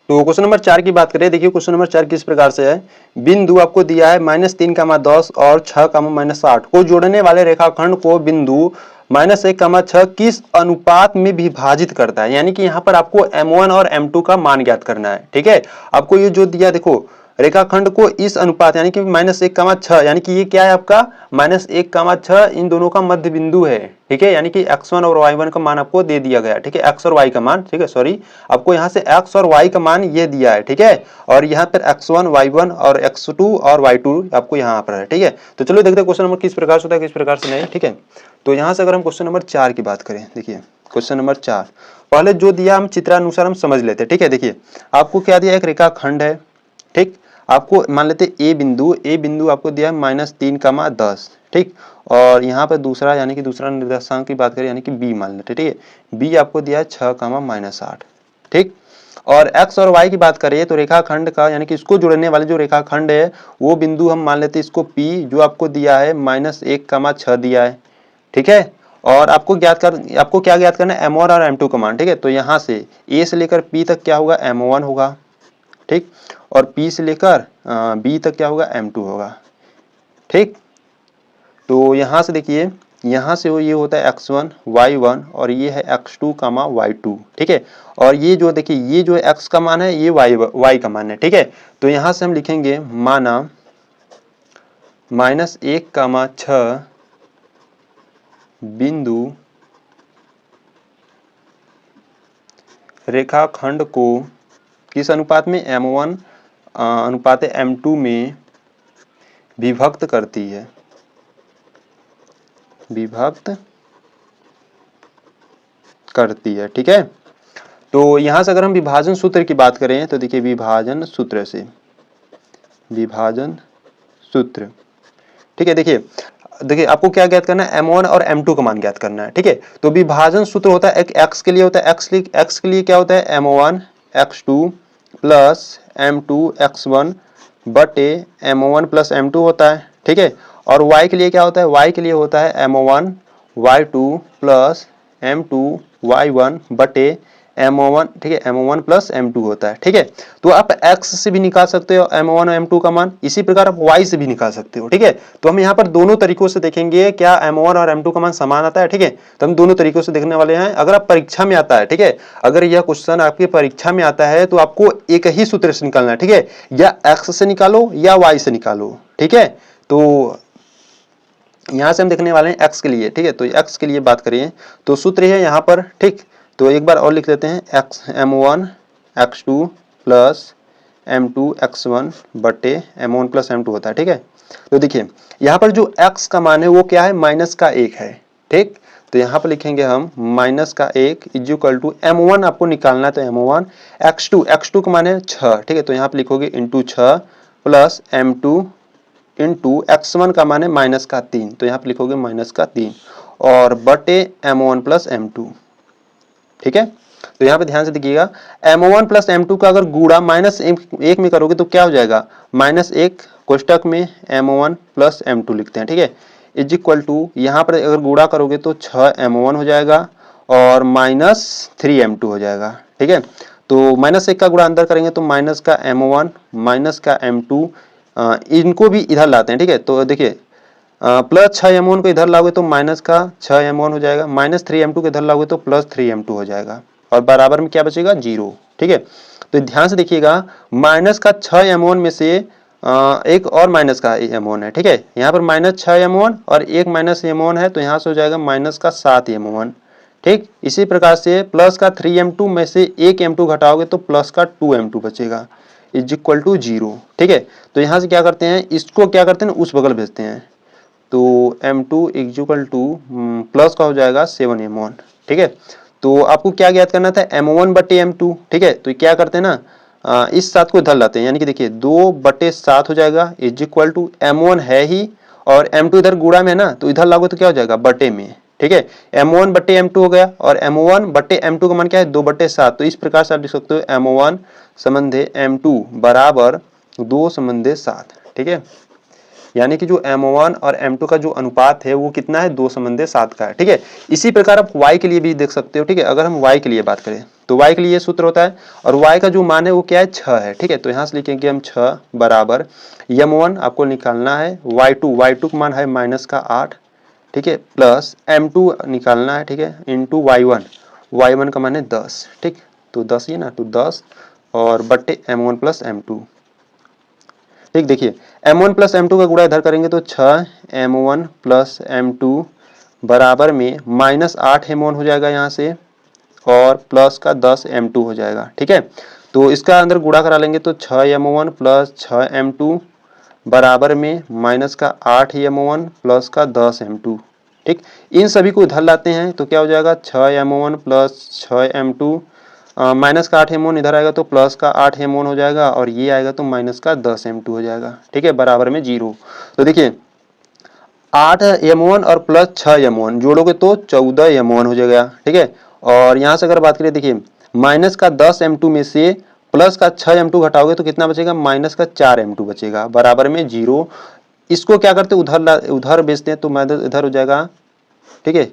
तो क्वेश्चन नंबर 4 की बात करें, देखिए क्वेश्चन नंबर 4 किस प्रकार से है। बिंदु आपको दिया है -3, 10 और 6, -8 को जोड़ने वाले रेखाखंड को बिंदु -1, 6 किस अनुपात में विभाजित करता है। यानी कि यहाँ पर आपको M1 और M2 का मान ज्ञात करना है, ठीक है। आपको ये जो दिया देखो रेखाखंड को इस अनुपात यानी कि -1, 6, यानी कि ये क्या है आपका -1, 6 इन दोनों का मध्य बिंदु है, ठीक है। यानी कि x1 और y1 का मान आपको दे दिया गया, ठीक है, x और y का मान, ठीक है, सॉरी आपको यहाँ से x और y का मान ये दिया है, ठीक है। और यहाँ पर x1 y1 और x2 और y2 आपको यहाँ पर है, ठीक है। तो चलो देखते हैं क्वेश्चन नंबर किस प्रकार से होता है, किस प्रकार से नहीं, ठीक है। तो यहाँ से अगर हम क्वेश्चन नंबर 4 की बात करें, देखिए क्वेश्चन नंबर 4 पहले जो दिया हम चित्रानुसार हम समझ लेते हैं, ठीक है। देखिए आपको क्या दिया, एक रेखाखंड है, ठीक। आपको मान लेते ए बिंदु आपको दिया है -3, 10, ठीक। और यहाँ पर दूसरा यानी कि दूसरा निर्देशांक की बात करें यानी कि बी मान लेते, ठीक है। बी आपको दिया है 6, -8, ठीक। और x और y की बात करें तो रेखाखंड का यानी कि इसको जोड़ने वाले जो रेखाखंड है वो बिंदु हम मान लेते हैं इसको P, जो आपको दिया है -1, 6 दिया है, ठीक है। और आपको क्या ज्ञात करना है, M1 और M2 का मान, ठीक है। तो यहाँ से A से लेकर P तक क्या होगा, M1 होगा, ठीक। और P से लेकर B तक क्या होगा, M2 होगा, ठीक। तो यहाँ से देखिए यहाँ से वो ये होता है x1 y1 और ये है x2, y2, ठीक है। और ये जो देखिए ये जो x का मान है ये y का मान है, ठीक है। तो यहाँ से हम लिखेंगे माना -1, 6 बिंदु रेखाखंड को किस अनुपात में, M1 अनुपात M2 में विभक्त करती है, ठीक है। तो यहां से अगर हम विभाजन सूत्र की बात करें तो देखिए विभाजन सूत्र, ठीक है। देखिए आपको क्या ज्ञात करना है, M1 और M2 का मान ज्ञात करना है, ठीक है। तो विभाजन सूत्र होता है एक x के लिए होता है, x के लिए क्या होता है M1 x2 plus M2 x1 बटे M1 प्लस M2 होता है, ठीक है। और y के लिए क्या होता है, y के लिए होता है M1 y2 plus M2 y1 बटे M1, ठीक है, M1 प्लस M2 होता है, ठीक है। तो आप x से भी निकाल सकते हो M1 और M2 का मान, इसी प्रकार आप y से भी निकाल सकते हो, ठीक है। तो हम यहाँ पर दोनों तरीकों से देखेंगे क्या M1 और M2 का मान समान आता है, ठीक है। तो हम दोनों तरीकों से देखने वाले हैं। अगर आप परीक्षा में आता है, ठीक है, अगर यह क्वेश्चन आपकी परीक्षा में आता है तो आपको एक ही सूत्र से निकालना है, ठीक है, या x से निकालो या y से निकालो, ठीक है। तो यहाँ से हम देखने वाले हैं x के लिए, ठीक है। तो x के लिए बात करिए तो सूत्र है यहाँ पर, ठीक। तो एक बार और लिख लेते हैं M1 x2 plus M2 x1 बटे M1 प्लस M2 होता है, ठीक है। तो देखिए यहाँ पर जो x का मान है वो क्या है, -1 है, ठीक। तो यहाँ पर लिखेंगे हम -1 इज इक्वल टू M1 आपको निकालना है, तो M1 x2 का मान है 6, ठीक है। तो यहाँ पर लिखोगे into 6 plus M2 into x1 का मान है -3, तो यहाँ पर लिखोगे -3 और बटे M1 प्लस M2, ठीक है। तो यहाँ पे ध्यान से देखिएगा M1 प्लस M2 का अगर गुणा -1 में करोगे तो क्या हो जाएगा, -1 कोष्टक में M1 प्लस M2 लिखते हैं, ठीक है, इज इक्वल टू यहाँ पर अगर गुणा करोगे तो 6 M1 हो जाएगा और -3 M2 हो जाएगा, ठीक है। तो माइनस 1 का गुणा अंदर करेंगे तो माइनस का m1 माइनस का m2, इनको भी इधर लाते हैं, ठीक है। तो देखिए प्लस 6m1 को इधर लाओगे तो माइनस का 6m1 हो जाएगा, माइनस 3m2 को इधर लाओगे तो प्लस 3m2 हो जाएगा, और बराबर में क्या बचेगा 0, ठीक है। तो ध्यान से देखिएगा, माइनस का 6m1 में से एक और माइनस का m1 है, ठीक है। यहाँ पर माइनस 6m1 और एक माइनस m1 है, तो यहाँ से हो जाएगा माइनस का 7m1, ठीक। इसी प्रकार से प्लस का 3m2 में से एक m2 घटाओगे तो प्लस का 2m2 बचेगा, इज इक्वल टू 0, ठीक है। तो यहाँ से क्या करते हैं, इसको क्या करते हैं, उस बगल भेजते हैं, तो m2 is equal two plus का हो जाएगा 7m1, ठीक है। तो आपको क्या ज्ञात करना था, m1 बटे m2, ठीक है। तो क्या करते हैं ना, इस 7 को इधर लाते हैं, यानी कि देखिए 2 बटे 7 हो जाएगा, इज इक्वल टू m1 है ही और m2 इधर गुणा में है ना, तो इधर लागो तो क्या हो जाएगा बटे में, ठीक है। m1 बटे m2 हो गया, और m1 बटे m2 का मान क्या है 2 बटे 7, तो इस प्रकार से आप लिख सकते हो m1 संबंधे m2 बराबर 2 संबंधे 7, ठीक है। यानी कि जो m1 और m2 का जो अनुपात है वो कितना है, 2 संबंधे 7 का है, ठीक है। इसी प्रकार आप y के लिए भी देख सकते हो, ठीक है। अगर हम y के लिए बात करें तो y के लिए सूत्र होता है, और y का जो मान है वो क्या है 6 है, ठीक है। तो यहाँ से लिखेंगे हम 6 बराबर m1 आपको निकालना है, y2 का मान है माइनस का 8, ठीक है, प्लस m2 निकालना है, ठीक है, इंटू y1 का मान है 10, ठीक। तो 10 ही ना, तो 10 और बट्टे m1 प्लस m2, ठीक। देखिए m1 प्लस m2 का गुणा इधर करेंगे तो 6m1 प्लस m2 बराबर में माइनस 8m1 हो जाएगा यहाँ से, और प्लस का 10m2 हो जाएगा, ठीक है। तो इसका अंदर गुणा करा लेंगे तो 6m1 प्लस 6m2 बराबर में माइनस का 8m1 प्लस का 10m2, ठीक। इन सभी को इधर लाते हैं तो क्या हो जाएगा 6m1 प्लस 6m2, माइनस का 8m1 इधर आएगा तो प्लस का 8m1 हो जाएगा, और ये आएगा तो माइनस का 10m2 हो जाएगा, ठीक है, बराबर में 0। तो देखिए 8m1 और प्लस 6m1 जोड़ोगे तो 14m1 हो जाएगा, ठीक है। और यहाँ से अगर बात करें, देखिए माइनस का 10m2 में से प्लस का 6m2 घटाओगे तो कितना बचेगा, माइनस का 4m2 बचेगा, बराबर में 0। इसको क्या करते उधर भेजते हैं, तो इधर हो जाएगा, ठीक है,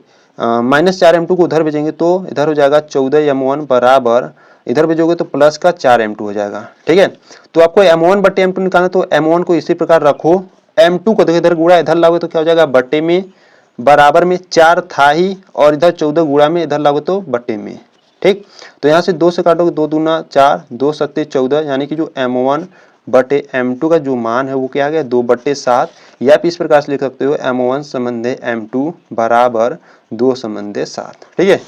माइनस 4m2 को उधर भेजेंगे तो इधर हो जाएगा 14m1 बराबर, इधर भेजोगे तो प्लस का 4m2 हो जाएगा, ठीक है। तो आपको m1 बटे m2 निकालना, तो m1 को इसी प्रकार रखो, m2 को देखो इधर गुणा इधर लाओगे तो क्या हो जाएगा बटे में, बराबर में 4 था ही, और इधर 14 गुणा में इधर लाओगे तो बटे में, ठीक। तो यहाँ से 2 से काटोगे 2 दूना 4, 2 सत्ते 14, यानी कि जो m1 बटे m2 का जो मान है वो क्या आ गया 2 बटे 7, या आप इस प्रकार से लिख सकते हो m1 संबंधे m2 बराबर 2 संबंधे 7, ठीक है।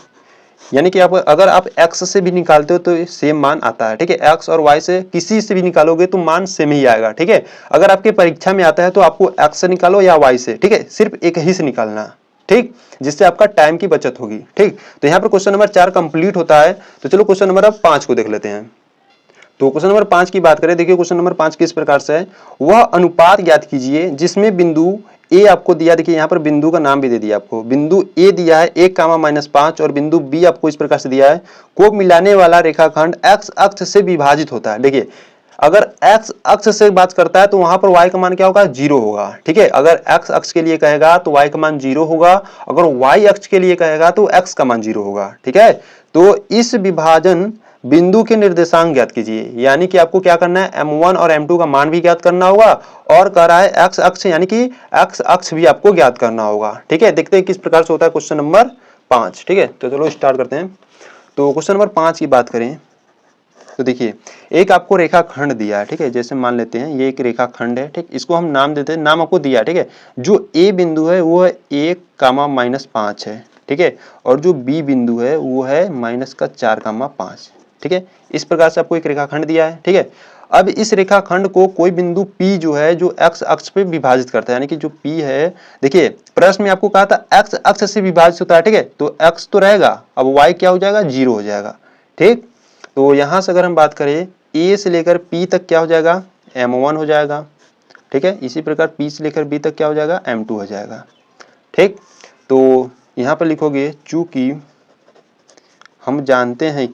यानी कि आप अगर आप x से भी निकालते हो तो सेम मान आता है, ठीक है। x और y से किसी से भी निकालोगे तो मान सेम ही आएगा, ठीक है। अगर आपके परीक्षा में आता है तो आपको x से निकालो या y से, ठीक है, सिर्फ एक ही से निकालना, ठीक, जिससे आपका टाइम की बचत होगी, ठीक। तो यहाँ पर क्वेश्चन नंबर 4 कंप्लीट होता है। तो चलो क्वेश्चन नंबर 5 को देख लेते हैं। तो क्वेश्चन नंबर 5 की बात करें, देखिए क्वेश्चन नंबर 5 किस प्रकार से है, वह अनुपात ज्ञात कीजिए जिसमें बिंदु ए आपको दिया, देखिए यहाँ पर बिंदु का नाम भी दे दिया आपको, बिंदु ए दिया है 1, और बिंदु बी आपको इस प्रकार से दिया है, को मिलाने वाला रेखाखंड x अक्ष से विभाजित होता है। देखिए अगर x अक्ष से बात करता है तो वहां पर y का मान क्या होगा 0 होगा, ठीक है। अगर x अक्ष के लिए कहेगा तो y का मान 0 होगा, अगर y अक्ष के लिए कहेगा तो x का मान 0 होगा, ठीक है। तो इस विभाजन बिंदु के निर्देशांक ज्ञात कीजिए, यानी कि आपको क्या करना है m1 और m2 का मान भी ज्ञात करना होगा, और कह रहा है x अक्ष यानी कि x अक्ष भी आपको ज्ञात करना होगा, ठीक है। देखते हैं किस प्रकार से होता है क्वेश्चन नंबर 5, ठीक है। तो चलो स्टार्ट करते हैं। तो क्वेश्चन नंबर 5 की बात करें तो देखिए एक आपको रेखाखंड दिया है, ठीक है। जैसे मान लेते हैं ये एक रेखाखंड है, ठीक, इसको हम नाम देते हैं, नाम आपको दिया है, ठीक है। जो a बिंदु है वो है 1, है, ठीक है, और जो b बिंदु है वो है -4, ठीक है। इस प्रकार से आपको एक रेखाखंड दिया है, ठीक है। अब इस रेखाखंड को कोई बिंदु P जो है जो x अक्ष पे विभाजित करता है, यानी कि जो P है, देखिए प्रश्न में आपको कहा था x अक्ष से विभाजित होता है, ठीक है। तो x तो रहेगा, अब y क्या हो जाएगा 0 हो जाएगा, ठीक। तो यहां से अगर हम बात करें A से लेकर P तक क्या हो जाएगा m1 हो जाएगा, ठीक है। इसी प्रकार P से लेकर B तक क्या हो जाएगा m2 हो जाएगा, ठीक। तो यहाँ पर लिखोगे चूंकि हम जानते हैं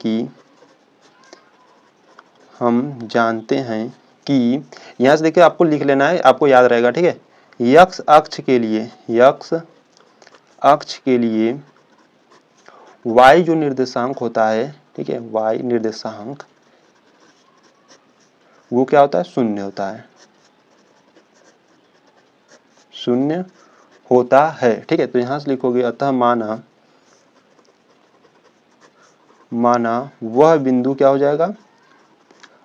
कि यहाँ से देखिए आपको लिख लेना है, आपको याद रहेगा, ठीक है। x अक्ष के लिए y जो निर्देशांक होता है, ठीक है, y निर्देशांक वो क्या होता है, शून्य होता है, शून्य होता है। ठीक है, तो यहां से लिखोगे अतः माना वह बिंदु क्या हो जाएगा,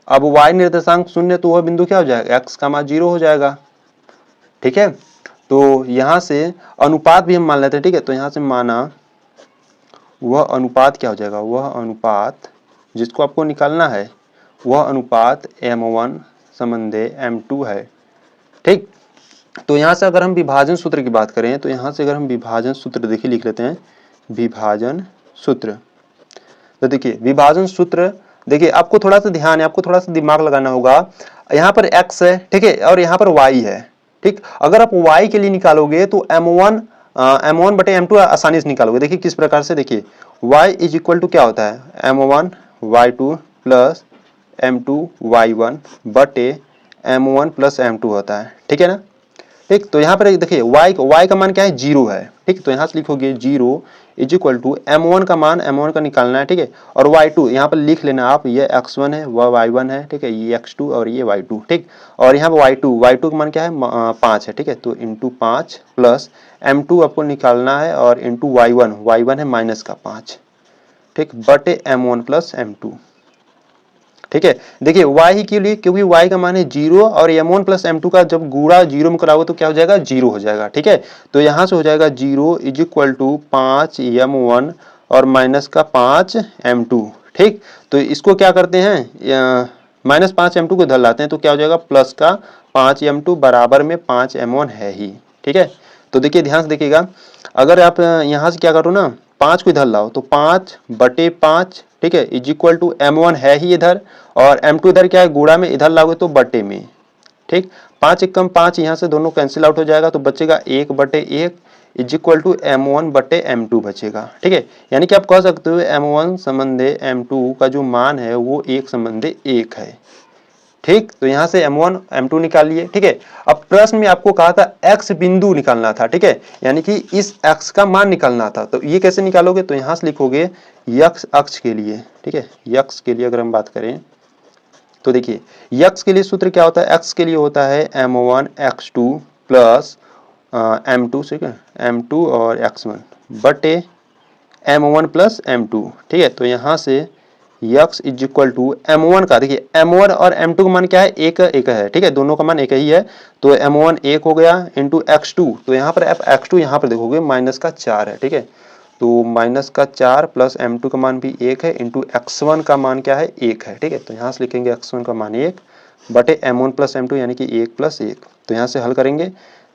अब y निर्देशांक शून्य तो वह बिंदु क्या हो जाएगा, x, 0 हो जाएगा। ठीक है, तो यहां से अनुपात भी हम मान लेते हैं। ठीक है, तो यहां से माना वह अनुपात क्या हो जाएगा, वह अनुपात जिसको आपको निकालना है, वह अनुपात m1 संबंधे m2 है। ठीक, तो यहां से अगर हम विभाजन सूत्र की बात करें तो यहां से अगर हम विभाजन सूत्र देखिए लिख लेते हैं, विभाजन सूत्र। तो देखिए विभाजन सूत्र, देखिए आपको थोड़ा सा ध्यान है, आपको थोड़ा सा दिमाग लगाना होगा। यहाँ पर x है, ठीक है, और यहाँ पर y है। ठीक, अगर आप y के लिए निकालोगे तो m1 बटे m2 आसानी से निकालोगे। देखिए किस प्रकार से, देखिए y इज इक्वल टू क्या होता है, m1 y2 plus m2 y1 बटे m1 प्लस m2 होता है। ठीक है ना। ठीक, तो यहाँ पर देखिए y का मान क्या है, 0 है। ठीक, तो यहाँ से लिखोगे 0 इज इक्वल टू m1 का मान, m1 का निकालना है। ठीक है, और y2 यहाँ पर लिख लेना आप, ये x1 है, वह y1 है। ठीक है, ये x2 और ये y2। ठीक, और यहाँ पर y2 का मान क्या है, 5 है। ठीक है, तो इंटू 5 प्लस m2 आपको निकालना है और इंटू y1 है माइनस का 5। ठीक, बटे m1 प्लस m2। ठीक है, देखिए y के लिए, क्योंकि y का मान है 0 और m1 प्लस m2 का जब गुणा 0 में कराओगे तो क्या हो जाएगा, 0 हो जाएगा। ठीक है, तो यहां से हो जाएगा 0 इज इक्वल टू 5 m1 और माइनस का 5 m2। ठीक, तो इसको क्या करते हैं, माइनस 5 m2 को इधर लाते हैं तो क्या हो जाएगा, प्लस का 5 m2 बराबर में 5 m1 है ही। ठीक है, तो देखिए ध्यान से देखिएगा, अगर आप यहाँ से क्या करो ना, 5 को इधर लाओ तो 5 बटे 5, ठीक है, इज इक्वल टू m1 है ही इधर, और m2 इधर क्या है, गुणा में, इधर लाओगे तो बटे में। ठीक, 5 एकम 5, यहाँ से दोनों कैंसिल आउट हो जाएगा तो बचेगा 1 बटे 1 इज इक्वल टू m1 बटे m2 बचेगा। ठीक है, यानी कि आप कह सकते हो m1 संबंधे m2 का जो मान है वो 1 संबंधे 1 है। ठीक, तो यहाँ से m1 m2 निकाल लिए। ठीक है, अब प्रश्न में आपको कहा था x बिंदु निकालना था। ठीक है, यानी कि इस x का मान निकालना था, तो ये कैसे निकालोगे, तो यहाँ से लिखोगे x अक्ष के लिए। ठीक है, x के लिए अगर हम बात करें तो देखिए x के लिए सूत्र क्या होता है, x के लिए होता है m1 x2 प्लस m2, ठीक है, m2 और x1 बटे m1 प्लस m2। ठीक है, तो यहाँ से x is equal to m1 का, देखिए m1 और m2 का मान क्या है, एक है। ठीक है, दोनों का मान एक ही है, तो m1 1 हो गया इंटू x2, तो यहाँ पर x2 यहाँ पर देखोगे माइनस का 4 है। ठीक है, तो माइनस का 4 प्लस m2 का मान भी 1 है इंटू x1 का मान क्या है, 1 है। ठीक है, तो यहाँ से लिखेंगे x1 का मान 1 बटे m1 प्लस m2 यानी कि 1 प्लस 1। तो यहाँ से हल करेंगे,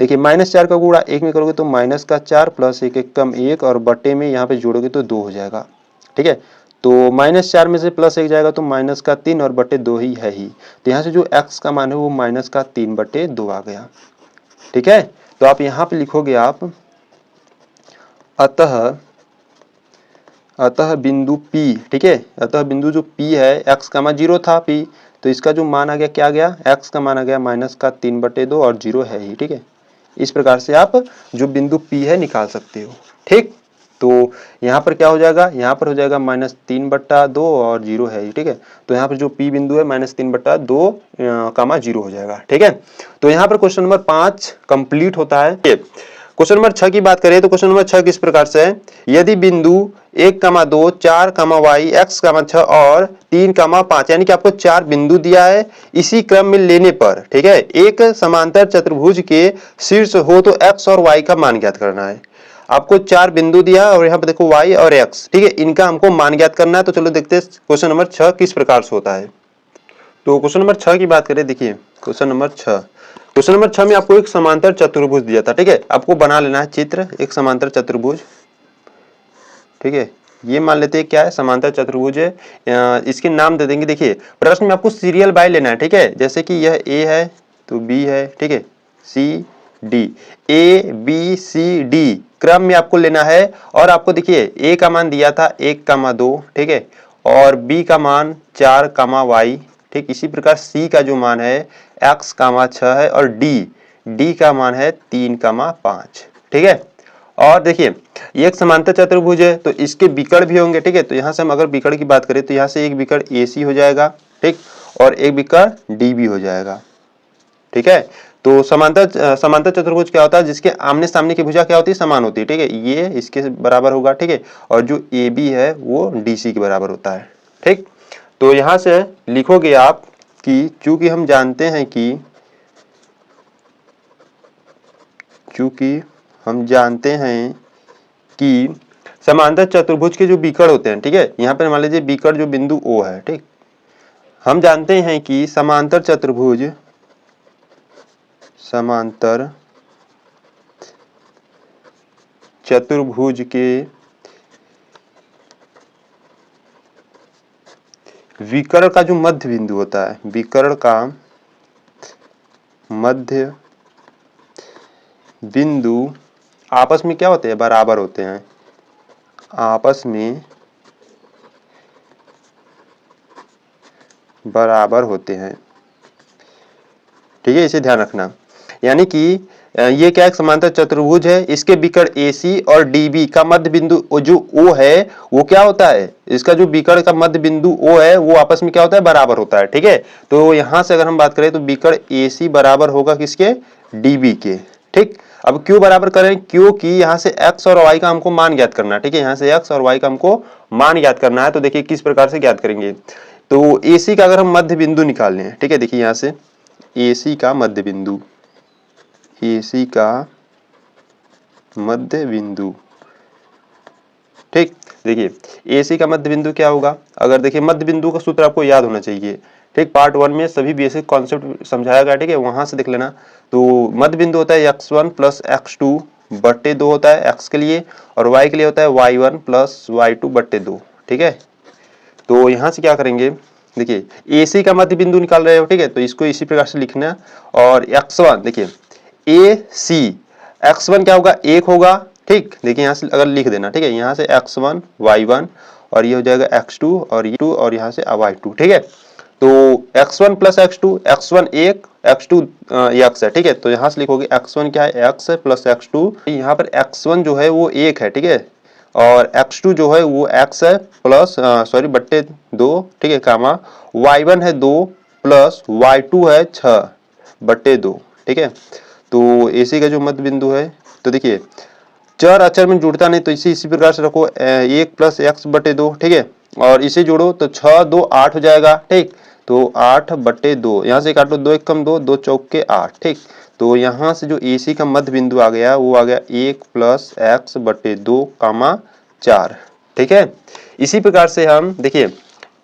देखिए माइनस 4 का गुणा 1 में करोगे तो माइनस का 4 प्लस 1 एक कम 1 और बटे में यहाँ पे जोड़ोगे तो 2 हो जाएगा। ठीक है, तो माइनस 4 में से प्लस 1 जाएगा तो माइनस का 3 और बटे 2 ही है ही, तो यहाँ से जो x का मान है वो माइनस का 3 बटे 2 आ गया। ठीक है, तो आप यहाँ पे लिखोगे आप अतः बिंदु P। ठीक है, अतः बिंदु जो P है, x का मान 0 था P, तो इसका जो मान आ गया, क्या आ गया, x का मान आ गया माइनस का 3 बटे 2 और 0 है ही। ठीक है, इस प्रकार से आप जो बिंदु P है निकाल सकते हो। ठीक, तो यहाँ पर क्या हो जाएगा, यहाँ पर हो जाएगा माइनस 3 बट्टा 2 और 0 है ही। ठीक है, तो यहाँ पर जो P बिंदु है माइनस 3 बट्टा 2 कामा 0 हो जाएगा। ठीक है, तो यहाँ पर क्वेश्चन नंबर 5 कंप्लीट होता है। क्वेश्चन नंबर 6 की बात करें तो क्वेश्चन नंबर 6 किस प्रकार से है, यदि बिंदु 1,2 4,y x,6 और 3,5 यानी कि आपको 4 बिंदु दिया है, इसी क्रम में लेने पर, ठीक है, एक समांतर चतुर्भुज के शीर्ष हो तो x और y का मान ज्ञात करना है। आपको 4 बिंदु दिया और यहाँ पे देखो y और x, ठीक है, इनका हमको मान ज्ञात करना है। तो चलो देखते हैं क्वेश्चन नंबर 6 किस प्रकार से होता है। तो क्वेश्चन नंबर 6 की बात करें, देखिए क्वेश्चन नंबर 6 में आपको एक समांतर चतुर्भुज दिया था। ठीक है, आपको बना लेना है चित्र, एक समांतर चतुर्भुज। ठीक है, ये मान लेते हैं क्या है, समांतर चतुर्भुज है, इसके नाम दे देंगे। देखिए प्रश्न में आपको सीरियल बाय लेना है। ठीक है, जैसे कि यह A है तो B है, ठीक है, C D, A B C D क्रम में आपको लेना है। और आपको देखिए A का मान दिया था 1,2, ठीक है, और B का मान 4,y, ठीक, इसी प्रकार C का जो मान है x,6 है और D का मान है 3,5। ठीक है, और देखिए ये एक समांतर चतुर्भुज है तो इसके विकर्ण भी होंगे। ठीक है, तो यहाँ से हम अगर विकर्ण की बात करें तो यहाँ से एक विकर्ण AC हो जाएगा। ठीक, और एक बिकर DB हो जाएगा। ठीक है, तो समांतर चतुर्भुज क्या होता है, जिसके आमने सामने की भुजा क्या होती है, समान होती है। ठीक है, ये इसके बराबर होगा। ठीक है, और जो AB है वो DC के बराबर होता है। ठीक, तो यहां से लिखोगे आप कि चूंकि हम जानते हैं कि समांतर चतुर्भुज के जो बीकर होते हैं, ठीक है, यहाँ पे मान लीजिए बीकर जो बिंदु O है। ठीक, हम जानते हैं कि समांतर चतुर्भुज के विकर्ण का जो मध्य बिंदु होता है, विकर्ण का मध्य बिंदु आपस में क्या होते हैं, बराबर होते हैं। आपस में बराबर होते हैं। ठीक है, इसे ध्यान रखना। यानी कि ये क्या एक समांतर चतुर्भुज है, इसके विकर्ण AC और DB का मध्य बिंदु जो O है वो क्या होता है, इसका जो विकर्ण का मध्य बिंदु O है वो आपस में क्या होता है, बराबर होता है। ठीक है, तो यहां से अगर हम बात करें तो विकर्ण AC बराबर होगा किसके, DB के। ठीक, अब क्यों बराबर करें, क्योंकि यहाँ से x और y का हमको मान ज्ञात करना है। ठीक है, यहाँ से x और y का हमको मान ज्ञात करना है। तो देखिए किस प्रकार से ज्ञात करेंगे, तो AC का अगर हम मध्य बिंदु निकाल लें, ठीक है, देखिए यहाँ से AC का मध्य बिंदु, AC का मध्य बिंदु। ठीक, देखिए AC का मध्य बिंदु क्या होगा, अगर देखिए मध्य बिंदु का सूत्र आपको याद होना चाहिए। ठीक, पार्ट 1 में सभी बेसिक कॉन्सेप्ट समझाया गया। ठीक है, वहां से देख लेना। तो मध्य बिंदु होता है x1 प्लस x2 बट्टे 2 होता है x के लिए, और y के लिए होता है y1 प्लस y2 बट्टे 2। ठीक है, तो यहां से क्या करेंगे, देखिए AC का मध्य बिंदु निकाल रहे हो। ठीक है, तो इसको इसी प्रकार से लिखना। और x1 देखिए AC, x1 क्या होगा, 1 होगा। ठीक, देखिए यहाँ से अगर लिख देना। ठीक है, यहाँ से x1 y1 और ये हो जाएगा x2 और ये 2 और यहाँ से y2। ठीक है, तो x1 plus x2, x1 1 x2 x है। ठीक है, तो यहाँ से लिखोगे x1 क्या है, x है प्लस x2। यहाँ पर x1 जो है वो 1 है। ठीक है, और x2 जो है वो x है प्लस सॉरी बट्टे 2। ठीक है, कामा y1 है 2 प्लस y2 है 6 बट्टे 2। ठीक है, तो AC का जो मध्य बिंदु है, तो देखिए चर अचर में जुड़ता नहीं, तो इसी प्रकार से रखो 1 प्लस x बटे 2। ठीक है, और इसे जोड़ो तो 6 2 8 हो जाएगा। ठीक, तो 8 बटे 2, यहाँ से काटो 2 1 कम 2, 2 चौक के 8। ठीक, तो यहाँ से जो AC का मध्य बिंदु आ गया वो आ गया 1 प्लस x बटे 2 कामा 4। ठीक है, इसी प्रकार से हम देखिए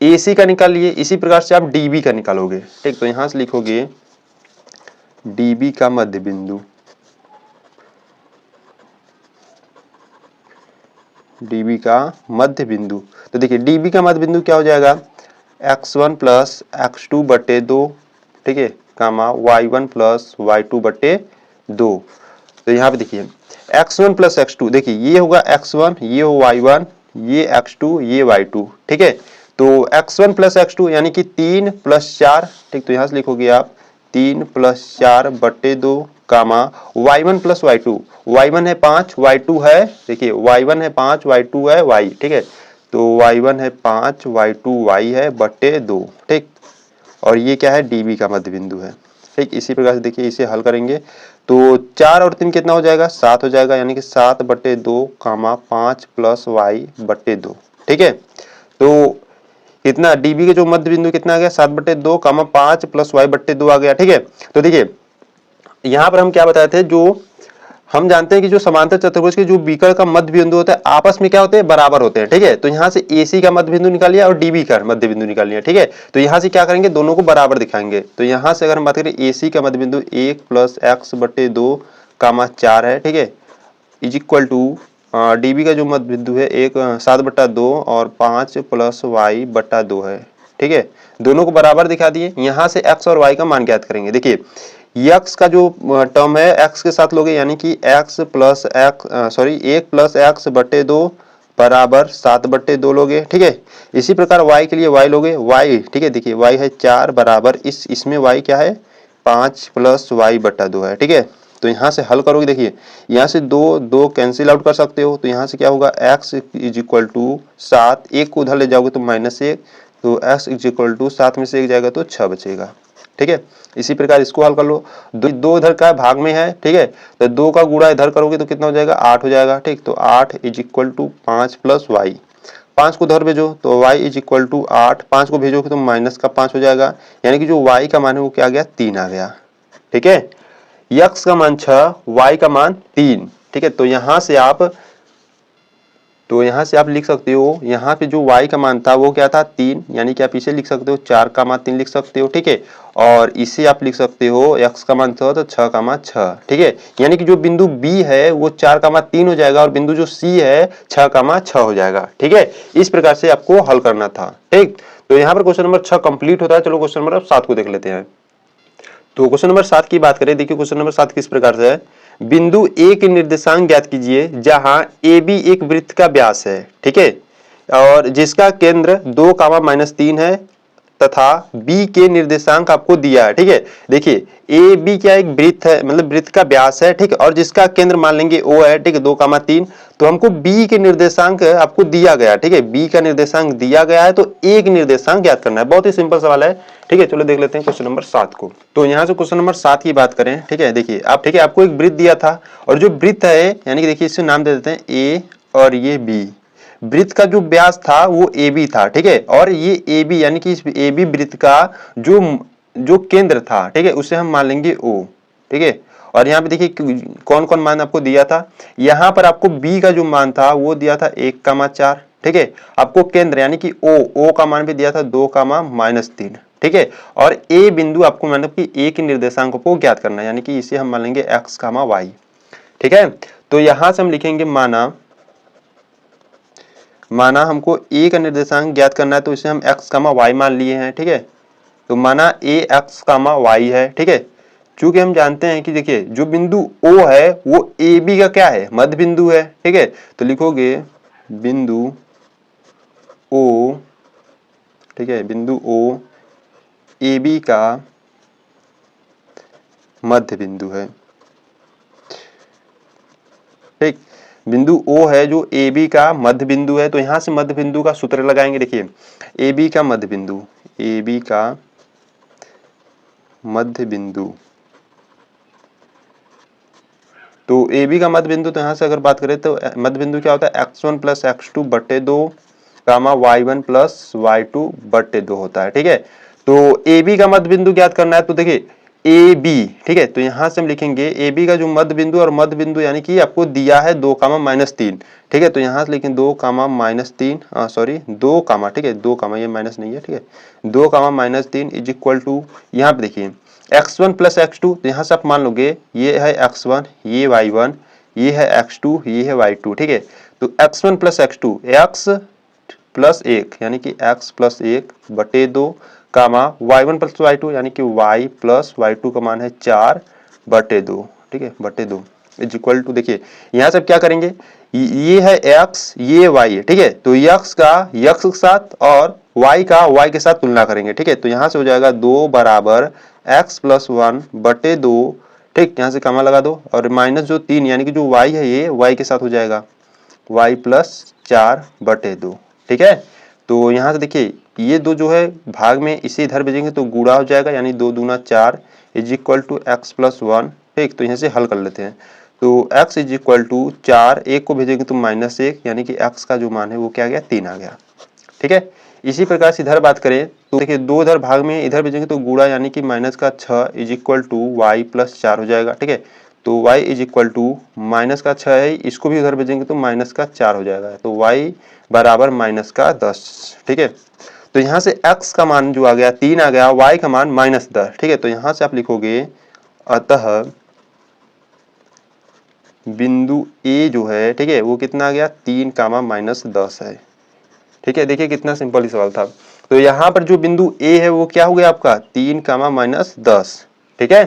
AC का निकाल लिए, इसी प्रकार से आप DB का निकालोगे। ठीक, तो यहाँ से लिखोगे DB का मध्य बिंदु, DB का मध्य बिंदु। तो देखिए DB का मध्य बिंदु क्या हो जाएगा, x1 प्लस x2 बटे 2। ठीक है, कामा y1 प्लस y2 बटे 2। तो यहाँ पे देखिए x1 प्लस x2, देखिए ये होगा x1, ये हो y1, ये x2, ये y2। ठीक है, तो x1 प्लस x2 यानी कि 3 प्लस 4। ठीक, तो यहाँ से लिखोगे आप 3 प्लस 4 बटे 2 कामा y1 प्लस y2, y1 है 5 y2 है, देखिए y1 है 5 y2 है y। ठीक है, तो y1 है 5 y2 y है बटे 2। ठीक, और ये क्या है, DB का मध्य बिंदु है। ठीक, इसी प्रकार से देखिए इसे हल करेंगे तो 4 और 3 कितना हो जाएगा, 7 हो जाएगा, यानी कि 7 बटे 2 कामा 5 प्लस y बटे 2। ठीक है, तो कितना DB के जो मध्य बिंदु कितना आ गया, 7 बटे 2 कामा 5 प्लस y बटे 2 आ गया। ठीक है, तो देखिए यहाँ पर हम क्या बताए थे, जो हम जानते हैं कि जो समांतर चतुर्भुज के जो विकर्ण का मध्य बिंदु होता है आपस में क्या होते हैं, बराबर होते हैं। ठीक है, तो यहाँ से AC का मध्य बिंदु निकाल लिया और DB का मध्य बिंदु निकाल लिया। ठीक है, तो यहाँ से क्या करेंगे, दोनों को बराबर दिखाएंगे। तो यहाँ से अगर हम बात करें AC का मध्य बिंदु 1 प्लस x बटे 2 कामा 4 है। ठीक है, इज इक्वल टू DB का जो मध्य बिंदु है 7 बटा 2 और 5 प्लस y बटा 2 है। ठीक है, दोनों को बराबर दिखा दिए। यहाँ से x और y का मान ज्ञात करेंगे। देखिए x का जो टर्म है x के साथ लोगे, यानी कि x plus x 1 plus x बटे 2 बराबर 7 बटे 2 लोगे। ठीक है, इसी प्रकार y के लिए y लोगे y। ठीक है, देखिए y है 4 बराबर इसमें y क्या है, 5 प्लस y बटा 2 है। ठीक है, तो यहाँ से हल करोगे, देखिए यहाँ से 2 कैंसिल आउट कर सकते हो। तो यहाँ से क्या होगा, x इज इक्वल टू 7, 1 को उधर ले जाओगे तो -1, तो x इज इक्वल टू 7 में से 1 जाएगा तो 6 बचेगा। ठीक है, इसी प्रकार इसको हल कर लो। दो इधर का भाग में है, ठीक है, तो 2 का गुणा इधर करोगे तो कितना हो जाएगा, 8 हो जाएगा। ठीक, तो 8 is equal to 5 plus y, 5 को उधर भेजो तो y इज इक्वल टू 8, 5 को भेजोगे तो माइनस का 5 हो जाएगा, यानी कि जो y का मान है वो क्या आ गया, 3 आ गया। ठीक है, x का मान 6, y का मान 3। ठीक है, तो यहाँ से आप लिख सकते हो, यहाँ पे जो y का मान था वो क्या था, 3, यानी कि आप इसे लिख सकते हो 4 का मान 3 लिख सकते हो। ठीक है, और इसे आप लिख सकते हो x का मान 6 तो 6 का मान 6। ठीक है, यानी कि जो बिंदु B है वो 4 का मान 3 हो जाएगा और बिंदु जो C है 6 का मान 6 हो जाएगा। ठीक है, इस प्रकार से आपको हल करना था। ठीक, तो यहाँ पर क्वेश्चन नंबर 6 कंप्लीट होता है। चलो क्वेश्चन नंबर 7 को देख लेते हैं। तो क्वेश्चन नंबर 7 की बात करें, देखिए क्वेश्चन नंबर 7 किस प्रकार से है, बिंदु ए के निर्देशांक ज्ञात कीजिए जहां ए बी एक वृत्त का व्यास है। ठीक है, और जिसका केंद्र 2 कामा -3 है तथा बी के निर्देशांक आपको दिया है। ठीक है, देखिए ए बी क्या एक वृत्त है, मतलब वृत्त का व्यास है। ठीक है, और जिसका केंद्र मान लेंगे ओ है। ठीक है, 2 कामा 3, तो हमको बी के निर्देशांक आपको दिया गया। ठीक है, बी का निर्देशांक दिया गया है तो ए के निर्देशांक ज्ञात करना है। बहुत ही सिंपल सवाल है। ठीक है, चलो देख लेते हैं क्वेश्चन नंबर 7 को। तो यहाँ से क्वेश्चन नंबर 7 की बात करें, ठीक है, देखिए आप, ठीक है, आपको एक वृत्त दिया था और जो वृत्त है, यानी कि देखिए इसे नाम दे देते हैं ए और ये बी। वृत्त का जो व्यास था वो ए बी था। ठीक है, और ये ए बी यानी कि इस ए बी वृत्त का जो जो केंद्र था, ठीक है, उसे हम मान लेंगे ओ। ठीक है, और यहाँ पे देखिए कौन कौन मान आपको दिया था, यहाँ पर आपको बी का जो मान था वो दिया था 1,4। ठीक है, आपको केंद्र यानी कि ओ का मान भी दिया था 2,-3। ठीक है, और ए बिंदु आपको मतलब कि ए के निर्देशांक को ज्ञात करना है, यानी कि इसे हम मान लेंगे x, y। ठीक है, तो यहां से हम लिखेंगे माना हमको ए का निर्देशांक ज्ञात करना है तो इसे हम x, y मान लिए हैं। ठीक है, तो माना ए x, y है। ठीक है, चूंकि हम जानते हैं कि देखिए जो बिंदु O है वो ए बी का क्या है, मध्य बिंदु है। ठीक है, तो लिखोगे बिंदु O, ठीक है, बिंदु O ए बी का मध्य बिंदु है। ठीक, बिंदु O है जो ए बी का मध्य बिंदु है, तो यहां से मध्य बिंदु का सूत्र लगाएंगे। देखिए ए बी का मध्य बिंदु, ए बी का मध्य बिंदु, तो ए बी का मध्य बिंदु, तो यहां से अगर बात करें तो मध्य बिंदु क्या होता है, x1 + x2 बटे 2 कामा y1 + y2 बटे 2 होता है। ठीक है, तो ए बी का मध्य बिंदु ज्ञात करना है तो देखिए ए बी, ठीक है, तो यहां से हम लिखेंगे ए बी का जो मध्य बिंदु, और मध्य बिंदु यानी कि आपको दिया है 2,-3। ठीक है, तो यहां से लिखें 2,-3, सॉरी 2, ठीक है, 2, ये माइनस नहीं है। ठीक है, 2,-3 इज इक्वल टू, यहाँ पे देखिए x1 + x2, तो यहाँ से आप मान लोगे ये है x1, ये y1, ये है x2, ये है y2। ठीक है, तो x1 + x2, x + 1 यानी कि x + 1 बटे 2 कामा y1 + y2 यानी कि y + y2 का मान है 4 बटे 2। ठीक है, बटे 2 इज इक्वल टू, देखिए यहाँ से आप क्या करेंगे, ये है x, ये y है। ठीक है, तो x का x के साथ और y का y के साथ तुलना करेंगे। ठीक है, तो यहाँ से हो जाएगा 2 बराबर x + 1 बटे 2। ठीक, यहाँ से कामा लगा दो और माइनस जो 3 यानी कि जो y है ये y के साथ हो जाएगा y + 4 बटे 2। ठीक है, तो यहाँ से देखिए ये दो जो है भाग में इसे इधर भेजेंगे तो गुणा हो जाएगा, यानी 2 दूना 4 इज इक्वल टू x + 1। ठीक, तो यहाँ से हल कर लेते हैं, तो x इज इक्वल टू 4, 1 को भेजेंगे तो -1, यानी कि x का जो मान है वो क्या आ गया, 3 आ गया। ठीक है, इसी प्रकार से इधर बात करें तो देखिए 2 इधर भाग में इधर भेजेंगे तो गुणा, यानी कि -6 इज इक्वल टू y + 4 हो जाएगा। ठीक है, तो y इज इक्वल टू -6 है, इसको भी उधर भेजेंगे तो -4 हो जाएगा, तो y बराबर -10। ठीक है, तो यहाँ से x का मान जो आ गया 3 आ गया, y का मान -10। ठीक है, तो यहाँ से आप लिखोगे अतः बिंदु A जो है, ठीक है, वो कितना आ गया, 3, -10 है। ठीक है, देखिए कितना सिंपल ही सवाल था। तो यहाँ पर जो बिंदु A है वो क्या हो गया आपका, 3, -10। ठीक है,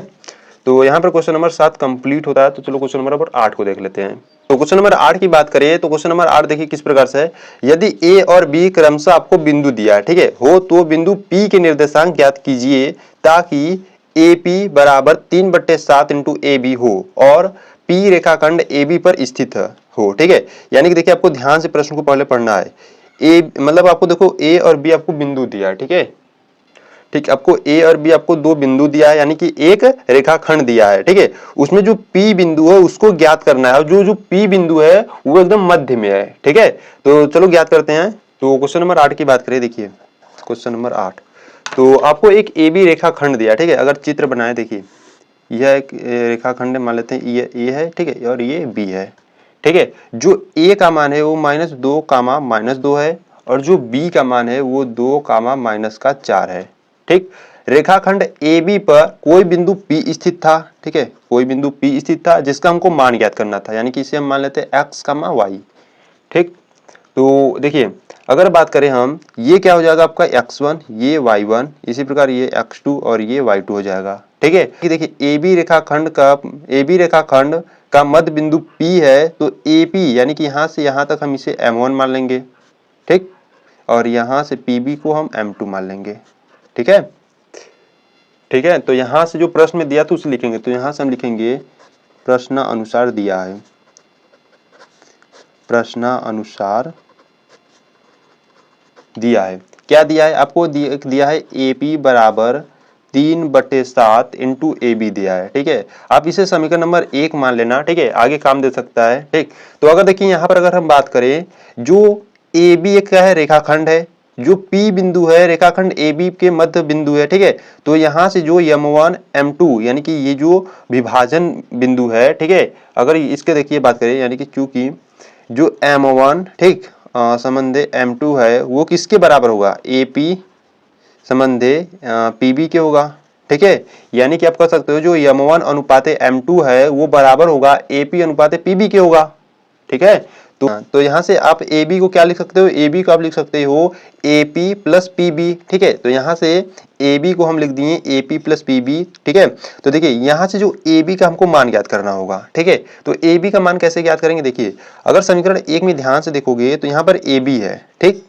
तो यहाँ पर क्वेश्चन नंबर 7 कंप्लीट होता है। तो चलो क्वेश्चन नंबर 8 को देख लेते हैं। तो क्वेश्चन नंबर 8 की बात करें तो क्वेश्चन नंबर 8 देखिए किस प्रकार से है, यदि A और B क्रमशः आपको बिंदु दिया है, ठीक है, हो तो बिंदु P के निर्देशांक ज्ञात कीजिए ताकि AP बराबर 3/7 × AB हो और P रेखाखंड AB पर स्थित हो। ठीक है, यानी कि देखिए आपको ध्यान से प्रश्न को पहले पढ़ना है। ए मतलब आपको देखो ए और बी आपको बिंदु दिया है, ठीक है, ठीक, आपको ए और बी आपको दो बिंदु दिया है, यानी कि एक रेखाखंड दिया है, ठीक है, उसमें जो पी बिंदु है उसको ज्ञात करना है, और जो जो पी बिंदु है वो एकदम मध्य में है, ठीक है। तो चलो ज्ञात करते हैं। तो क्वेश्चन नंबर 8 की बात करें, देखिए क्वेश्चन नंबर 8, तो आपको एक ए बी रेखाखंड दिया, ठीक है, अगर चित्र बनाए देखिए यह एक रेखाखंड मान लेते हैं, ये ए है, ठीक है, और ये बी है, ठीक है। जो ए का मान है वो -2 कामा -2 है, और जो बी का मान है वो 2 कामा -4 है, ठीक। रेखाखंड ए बी पर कोई बिंदु पी स्थित था, ठीक है, कोई बिंदु पी स्थित था जिसका हमको मान ज्ञात करना था, यानी कि इसे हम मान लेते हैं एक्स कामा वाई, ठीक। तो देखिए अगर बात करें हम, ये क्या हो जाएगा आपका x1, ये y1, इसी प्रकार ये x2 और ये y2 हो जाएगा, ठीक है। देखिए ए बी रेखाखंड का मध्य बिंदु P है, तो AP यानी कि यहाँ से यहाँ तक हम इसे M1 मान लेंगे, ठीक, और यहाँ से PB को हम M2 मान लेंगे, ठीक है, ठीक है। तो यहाँ से जो प्रश्न में दिया था उसे लिखेंगे, तो यहाँ से हम लिखेंगे प्रश्नानुसार दिया है, प्रश्नानुसार दिया है, क्या दिया है आपको, दिया है AP बराबर 3/7 इंटू ए बी दिया है, ठीक है। आप इसे समीकरण नंबर 1 मान लेना, ठीक है, आगे काम दे सकता है, ठीक। तो अगर देखिए यहाँ पर अगर हम बात करें, जो ए बी एक क्या है, रेखाखंड है, जो P बिंदु है रेखाखंड ए बी के मध्य बिंदु है, ठीक है। तो यहाँ से जो M1 M2 यानी कि ये जो विभाजन बिंदु है, ठीक है, अगर इसके देखिए बात करें, यानी कि चूंकि जो M1 ठीक संबंधे M2 है वो किसके बराबर होगा, AP संबंधे PB के होगा, ठीक है। यानी कि आप कह सकते हो जो M1 अनुपाते M2 है वो बराबर होगा AP अनुपाते PB के होगा, ठीक है। तो यहाँ से आप AB को क्या लिख सकते हो, AB को आप लिख सकते हो AP प्लस PB, ठीक है। तो यहाँ से AB को हम लिख दिए AP प्लस PB, ठीक है। तो देखिए यहाँ से जो AB का हमको मान ज्ञात करना होगा, ठीक है। तो AB का मान कैसे ज्ञात करेंगे, देखिए अगर समीकरण 1 में ध्यान से देखोगे तो यहाँ पर AB है, ठीक।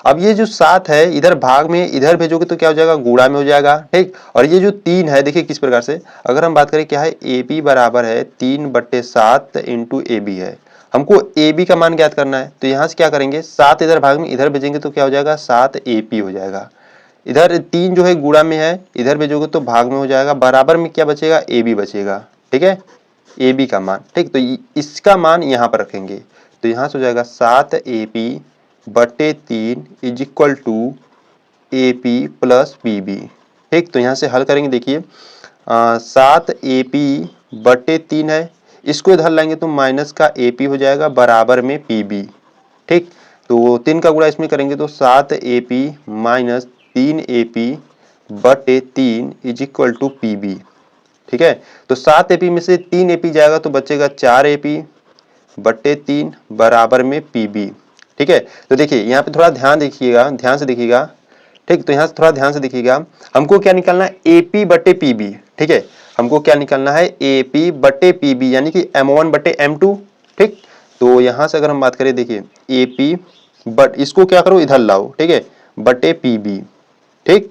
अब ये जो 7 है इधर भाग में इधर भेजोगे तो क्या हो जाएगा, गुणा में हो जाएगा, ठीक। और ये जो 3 है देखिए किस प्रकार से, अगर हम बात करें क्या है, AP बराबर है 3/7 इंटू AB है, हमको AB का मान ज्ञात करना है। तो यहाँ से क्या करेंगे, 7 इधर भाग में इधर भेजेंगे तो क्या हो जाएगा, 7 AP हो जाएगा, इधर 3 जो है गुणा में है, इधर भेजोगे तो भाग में हो जाएगा, बराबर में क्या बचेगा, AB बचेगा, ठीक है, AB का मान, ठीक। तो इसका मान यहाँ पर रखेंगे, तो यहाँ से हो जाएगा 7 AP/3 is equal to AP plus PB, ठीक। तो यहाँ से हल करेंगे, देखिए 7 AP/3 है, इसको इधर लाएंगे तो माइनस का AP हो जाएगा बराबर में PB, ठीक। तो 3 का गुणा इसमें करेंगे तो 7 AP minus 3 AP/3 is equal to PB, ठीक है। तो 7 AP में से 3 AP जाएगा तो बचेगा 4 AP/3 बराबर में PB, ठीक है। तो देखिए यहाँ पे थोड़ा ध्यान देखिएगा, ध्यान से देखिएगा, ठीक। तो यहाँ से थोड़ा ध्यान से देखिएगा, हमको क्या निकालना है, AP/PB, ठीक है, हमको क्या निकालना है, AP/PB यानी कि M1/M2, ठीक। तो यहाँ से अगर हम बात करें, देखिए AP बट इसको क्या करो इधर लाओ, ठीक है, बटे PB, ठीक।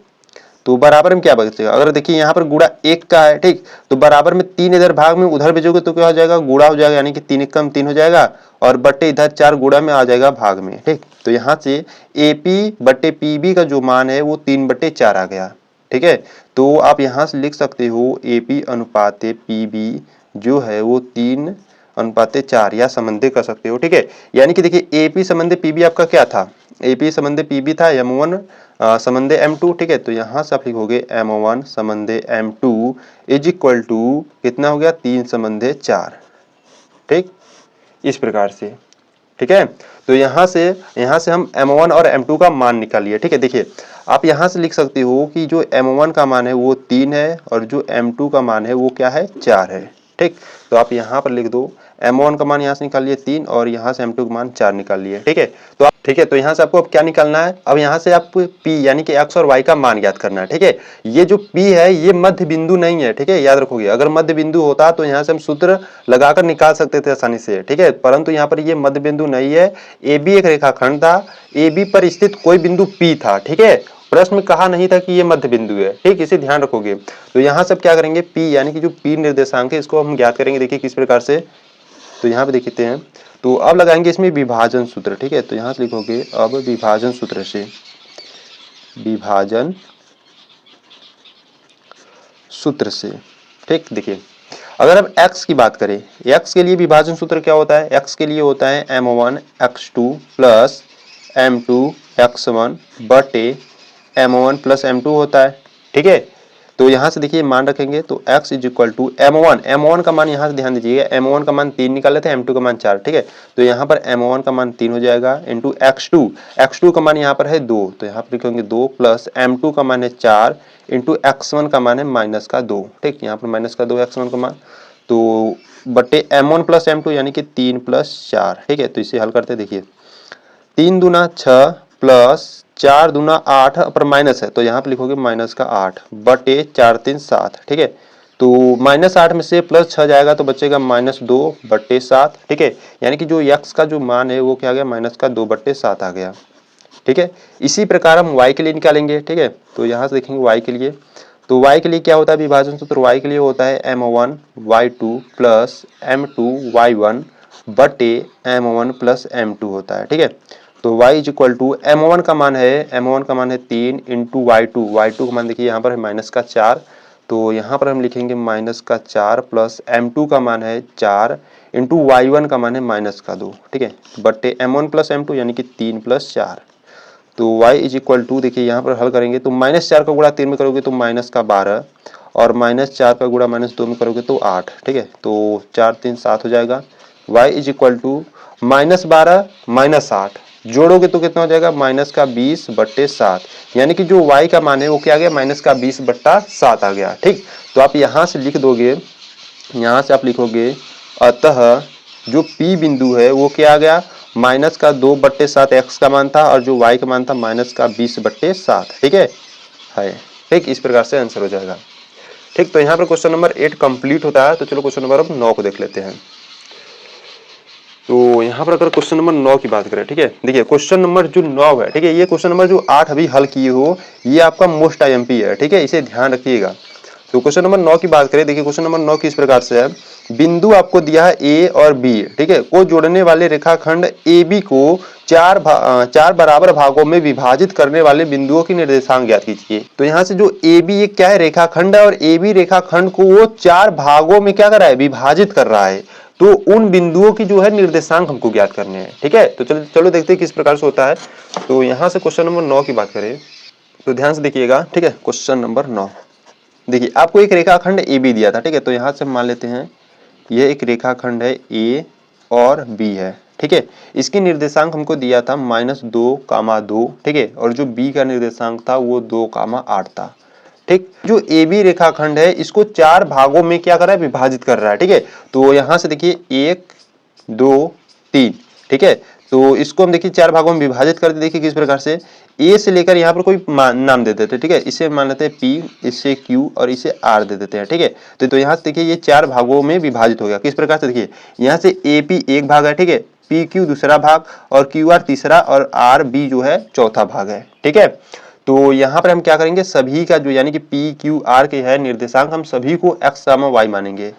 तो बराबर में क्या बचेगा, अगर देखिए यहाँ पर गुणा 1 का है, ठीक, तो बराबर में 3 इधर भाग में उधर भेजोगे तो क्या हो जाएगा, गुणा हो जाएगा, यानी कि 3 कम 3 हो जाएगा, और बटे इधर 4 गुणा में आ जाएगा भाग में, ठीक। तो यहाँ से AP/PB का जो मान है वो 3/4 आ गया, ठीक है। तो आप यहाँ से लिख सकते हो AP अनुपाते PB जो है वो 3/4 या संबंधी कर सकते हो, ठीक है। यानी कि देखिए AP संबंधी PB आपका क्या था, AP संबंधी PB था M1 संबंधे M2, ठीक है। तो यहाँ से आप लिखोगे M1 संबंधे M2 is equal to कितना हो गया, 3 संबंधे 4, ठीक, इस प्रकार से, ठीक है। तो यहाँ से हम M1 और M2 का मान निकालिए, ठीक है। देखिए आप यहाँ से लिख सकते हो कि जो M1 का मान है वो 3 है और जो M2 का मान है वो क्या है, 4 है, ठीक। तो आप यहाँ पर लिख दो M1 का मान यहाँ से निकाल लिए 3 और यहाँ से M2 का मान 4 निकाल लिए, ठीक है। तो आप, ठीक है, तो यहाँ से आपको अब क्या निकालना है, अब यहाँ से आप P यानी कि X और Y का मान ज्ञात करना है, ठीक है। ये जो P है ये मध्य बिंदु नहीं है, ठीक है, याद रखोगे, अगर मध्य बिंदु होता तो यहाँ से हम सूत्र लगाकर निकाल सकते थे आसानी से, ठीक है, परंतु यहाँ पर ये मध्य बिंदु नहीं है। AB एक रेखाखंड था, AB पर स्थित कोई बिंदु P था, ठीक है, प्रश्न में कहा नहीं था कि ये मध्य बिंदु है, ठीक, इसे ध्यान रखोगे। तो यहाँ से क्या करेंगे, P यानी कि जो P निर्देशांक है इसको हम ज्ञात करेंगे, देखिए किस प्रकार से। तो यहाँ पे देखते हैं, तो अब लगाएंगे इसमें विभाजन सूत्र, ठीक है। तो यहाँ से लिखोगे अब विभाजन सूत्र से, विभाजन सूत्र से, ठीक। देखिए अगर अब x की बात करें, x के लिए विभाजन सूत्र क्या होता है, x के लिए होता है m1 x2 plus m2 x1 बटे m1 प्लस m2 होता है, ठीक है। तो यहाँ से देखिए मान रखेंगे तो x is equal to m1 का मान यहाँ से ध्यान दीजिएगा, m1 का मान 3 निकाले थे, m2 का मान 4, ठीक है। तो यहाँ पर m1 का मान 3 हो जाएगा इंटू x2 का मान यहाँ पर है 2, तो यहाँ पर लिखेंगे 2 प्लस m2 का मान है 4 इंटू x1 का मान है माइनस का 2, ठीक। यहाँ पर माइनस का 2 x1 का मान, तो बटे m1 प्लस m2 यानी कि 3 प्लस 4, ठीक है। तो इसे हल करते देखिए 3 दूना 6 प्लस 4 दूना 8 पर माइनस है तो यहाँ पे लिखोगे माइनस का 8 बटे 4 3 7, ठीक है। तो माइनस 8 में से प्लस 6 जाएगा तो बचेगा माइनस 2 बटे 7, ठीक है। यानी कि जो x का जो मान है वो क्या आ गया, माइनस का 2 बटे 7 आ गया, ठीक है। इसी प्रकार हम y के लिए निकालेंगे, ठीक है। तो यहाँ से देखेंगे y के लिए, तो y के लिए क्या होता है विभाजन सूत्र, y के लिए होता है m1 y2 plus m2 y1 बटे m1 प्लस m2 होता है, ठीक है। तो y is equal to m1 का मान है 3 इंटू y2 का मान देखिए यहाँ पर है माइनस का 4, तो यहाँ पर हम लिखेंगे माइनस का 4 प्लस m2 का मान है 4 इंटू y1 का मान है माइनस का 2, ठीक है, बटे m1 प्लस m2 यानी कि 3 प्लस 4। तो y इज इक्वल टू देखिए यहाँ पर हल करेंगे तो माइनस 4 का गुणा 3 में करोगे तो माइनस का 12 और माइनस 4 का गुणा माइनस 2 में करोगे तो 8, ठीक है। तो 4 3 7 हो जाएगा, y is equal to minus 12 minus 8 जोड़ोगे तो कितना हो जाएगा, माइनस का 20 बट्टे 7, यानी कि जो y का मान है वो क्या आ गया, माइनस का 20 बट्टा 7 आ गया, ठीक। तो आप यहाँ से लिख दोगे, यहाँ से आप लिखोगे अतः जो P बिंदु है वो क्या आ गया, माइनस का 2 बट्टे 7 x का मान था और जो y का मान था माइनस का 20 बट्टे 7, ठीक है, ठीक। इस प्रकार से आंसर हो जाएगा, ठीक। तो यहाँ पर क्वेश्चन नंबर 8 कंप्लीट होता है। तो चलो क्वेश्चन नंबर अब 9 को देख लेते हैं। तो यहाँ पर अगर क्वेश्चन नंबर 9 की बात करें, ठीक है, देखिए क्वेश्चन नंबर जो 9 है, ठीक है, ये क्वेश्चन नंबर जो 8 अभी हल किए हो ये आपका मोस्ट IMP है, ठीक है, इसे ध्यान रखिएगा। तो क्वेश्चन नंबर 9 की बात करें, देखिए क्वेश्चन नंबर 9 किस प्रकार से है, बिंदु आपको दिया है A और B, ठीक है, को जोड़ने वाले रेखाखंड AB को चार बराबर भागों में विभाजित करने वाले बिंदुओं की निर्देशांक ज्ञात कीजिए। तो यहाँ से जो AB एक क्या है, रेखाखंड है, और AB रेखाखंड को वो 4 भागों में क्या कर रहा है, विभाजित कर रहा है। तो उन बिंदुओं की जो है निर्देशांक हमको ज्ञात करने हैं, ठीक है। तो चलो देखते हैं किस प्रकार से होता है। तो यहाँ से क्वेश्चन नंबर 9 की बात करें तो ध्यान से देखिएगा, ठीक है। क्वेश्चन नंबर 9 देखिए आपको एक रेखाखंड AB दिया था, ठीक है। तो यहाँ से मान लेते हैं यह एक रेखाखंड है A और B है, ठीक है। इसकी निर्देशांक हमको दिया था -2, ठीक है, और जो B का निर्देशांक था वो 2,8 था, ठीक। जो AB रेखाखंड है इसको 4 भागों में क्या कर रहा है, विभाजित कर रहा है, ठीक है। तो यहाँ से देखिए 1 2 3, ठीक है। तो इसको हम देखिए 4 भागों में विभाजित करते, देखिए किस प्रकार से, A से लेकर यहाँ पर कोई नाम दे देते हैं, ठीक है। इसे मान लेते हैं P, इसे Q और इसे R दे देते हैं, ठीक है। तो यहाँ से देखिए ये 4 भागों में विभाजित हो गया, किस प्रकार से, देखिए यहाँ से AP एक भाग है, ठीक है, PQ दूसरा भाग और QR तीसरा और RB जो है चौथा भाग है, ठीक है। तो यहाँ पर हम क्या करेंगे, सभी का जो यानी कि P Q R के है निर्देशांक हम सभी को x, y मानेंगे,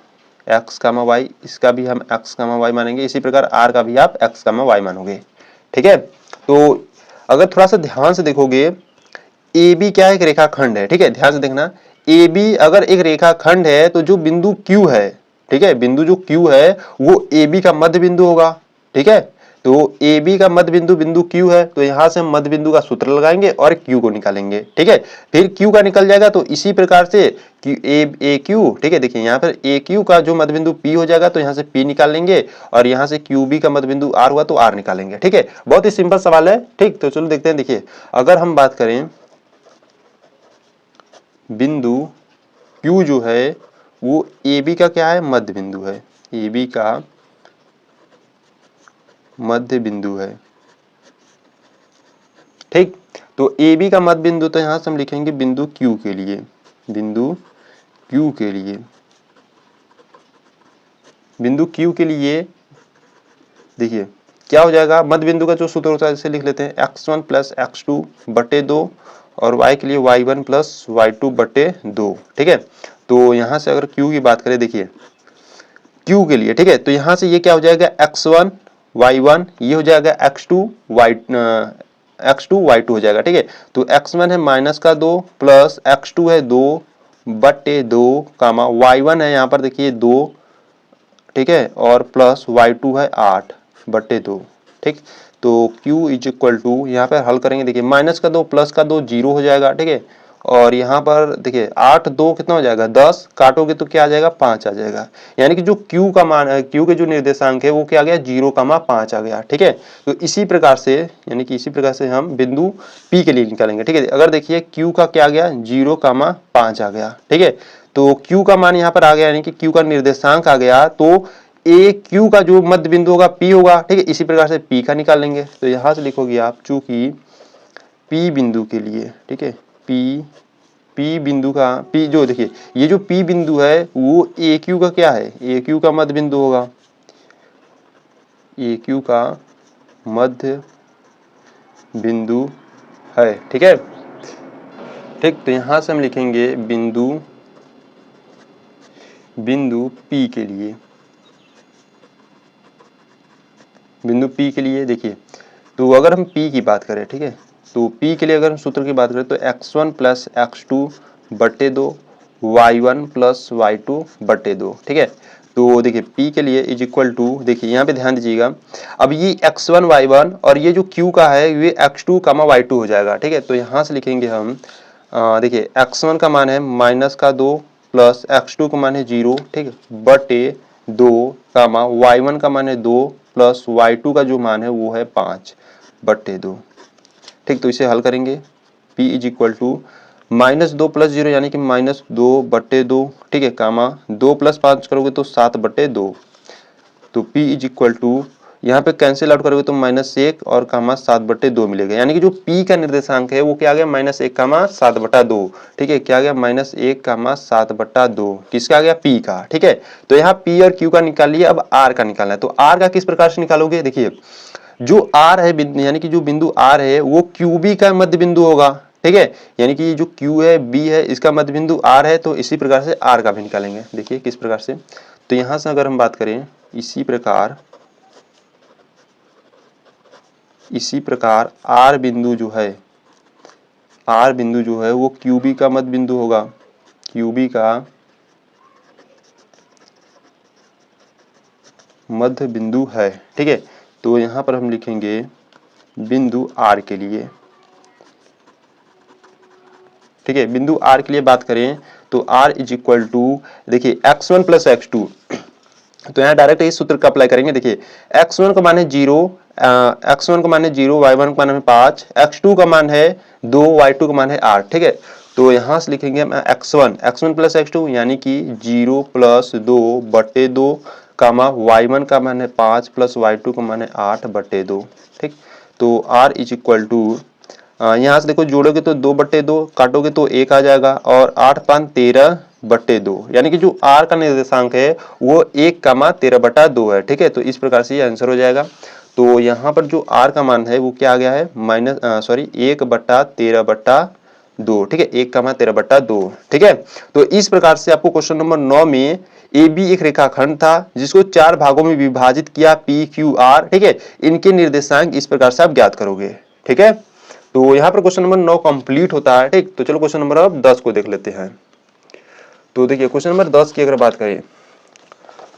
x, y, इसका भी हम x, y मानेंगे, इसी प्रकार R का भी आप x, y मानोगे, ठीक है। तो अगर थोड़ा सा ध्यान से देखोगे AB क्या है, एक रेखाखंड है, ठीक है, ध्यान से देखना। AB अगर एक रेखाखंड है तो जो बिंदु Q है, ठीक है, बिंदु जो Q है वो AB का मध्य बिंदु होगा, ठीक है। तो AB का मध्य बिंदु बिंदु Q है, तो यहाँ से हम मध्य बिंदु का सूत्र लगाएंगे और Q को निकालेंगे, ठीक है। फिर Q का निकल जाएगा तो इसी प्रकार से AQ, ठीक है, देखिए यहाँ पर AQ का जो मध्य बिंदु P हो जाएगा तो यहाँ से P निकाल लेंगे और यहाँ से QB का मध्य बिंदु R हुआ तो R निकालेंगे, ठीक है। बहुत ही सिंपल सवाल है, ठीक। तो चलो देखते हैं, देखिए अगर हम बात करें बिंदु Q जो है वो AB का क्या है, मध्य बिंदु है, AB का मध्य बिंदु है, ठीक। तो AB का मध्य बिंदु, तो यहां से हम लिखेंगे बिंदु Q के लिए, बिंदु Q के लिए, बिंदु Q के लिए देखिए क्या हो जाएगा, मध्य बिंदु का जो सूत्र होता है इसे लिख लेते हैं x1 प्लस x2 बटे 2 और y के लिए y1 प्लस y2 बटे 2, ठीक है। तो यहां से अगर Q की बात करें, देखिए Q के लिए, ठीक है, तो यहां से ये क्या हो जाएगा x1 y1, ये हो जाएगा x2 y2 हो जाएगा। ठीक है, तो x1 है -2 प्लस x2 है 2/2 कामा y1 है यहाँ पर देखिए 2, ठीक है, और प्लस y2 है 8/2। ठीक, तो q इज इक्वल टू यहाँ पर हल करेंगे, देखिए -2 +2 0 हो जाएगा। ठीक है, और यहाँ पर देखिए 8 2 कितना हो जाएगा 10, काटोगे तो क्या आ जाएगा 5 आ जाएगा। यानी कि जो q का मान है, q के जो निर्देशांक है वो क्या आ गया 0,5 आ गया। ठीक है, तो इसी प्रकार से यानी कि इसी प्रकार से हम बिंदु p के लिए निकालेंगे। ठीक है, अगर देखिए q का क्या आ गया 0,5 आ गया। ठीक है, तो q का मान यहाँ पर आ गया यानी कि q का निर्देशांक आ गया, तो ए क्यू का जो मध्य बिंदु होगा p होगा। ठीक है, इसी प्रकार से p का निकाल लेंगे, तो यहाँ से लिखोगे आप चूंकि p बिंदु के लिए, ठीक है, p बिंदु का p जो देखिए ये जो p बिंदु है वो ए क्यू का क्या है, ए क्यू का मध्य बिंदु होगा, ए क्यू का मध्य बिंदु है। ठीक है, ठीक, तो यहां से हम लिखेंगे बिंदु p के लिए, बिंदु p के लिए देखिए, तो अगर हम p की बात करें, ठीक है, तो p के लिए अगर हम सूत्र की बात करें तो x1 + x2/2 y1 + y2/2। ठीक है, तो देखिए p के लिए इज इक्वल टू, देखिए यहाँ पे ध्यान दीजिएगा, अब ये x1 y1 और ये जो q का है ये x2, y2 हो जाएगा। ठीक है, तो यहाँ से लिखेंगे हम देखिए x1 का मान है -2 प्लस x2 का मान है 0, ठीक है, बटे 2 y1 का मान है 2 प्लस y2 का जो मान है वो है 5/2। ठीक, तो इसे हल करेंगे, p इज इक्वल टू -2 + 0 यानी कि -2/2, ठीक है, 2 + 5 करोगे तो 7/2, तो p इज इक्वल टू यहाँ पे कैंसिल आउट करोगे तो -1 और 7/2 मिलेगा। यानी कि जो p का निर्देशांक है वो क्या आ गया -1, 7/2। ठीक है, क्या आ गया -1, 7/2, किसका आ गया p का। ठीक है, तो यहाँ p और q का निकाल लिया, अब r का निकालना है, तो r का किस प्रकार से निकालोगे, देखिए जो r है यानी कि जो बिंदु r है वो qb का मध्य बिंदु होगा। ठीक है, यानी कि जो q है b है इसका मध्य बिंदु r है, तो इसी प्रकार से r का भी निकालेंगे। देखिए किस प्रकार से, तो यहाँ से अगर हम बात करें इसी प्रकार R बिंदु जो है, R बिंदु जो है वो QB का मध्य बिंदु होगा, QB का मध्य बिंदु है। ठीक है, तो यहाँ पर हम लिखेंगे बिंदु R के लिए। ठीक है, बिंदु R के लिए बात करें तो R इज इक्वल टू, देखिए x1 + x2, तो यहाँ डायरेक्ट इस सूत्र का अप्लाई करेंगे। देखिए x1 का मान है 0, x1 का मान है 0, y1 का मान है 5, x2 का मान है 2, y2 का मान है 8। ठीक है, तो यहाँ से लिखेंगे हम x1 + x2 यानी कि 0 + 2/2 y1 का मान है 5 प्लस y2 का मान है 8/2। ठीक, तो r इज इक्वल टू यहाँ से देखो जोड़ोगे तो 2/2, काटोगे तो 1 आ जाएगा, और 8 × 5 = 13/2, यानी कि जो r का निर्देशांक है वो 1,13/2 है। ठीक है, तो इस प्रकार से ये आंसर हो जाएगा। तो यहाँ पर जो r का मान है वो क्या आ गया है 1/13/2। ठीक है, 1,13/2। ठीक है, तो इस प्रकार से आपको क्वेश्चन नंबर 9 में AB एक रेखाखंड था जिसको 4 भागों में विभाजित किया PQR। ठीक है, इनके निर्देशांक इस प्रकार से आप ज्ञात करोगे। ठीक है, तो यहाँ पर क्वेश्चन नंबर 9 कंप्लीट होता है। ठीक, तो चलो क्वेश्चन नंबर अब 10 को देख लेते हैं। तो देखिए क्वेश्चन नंबर 10 की अगर बात करें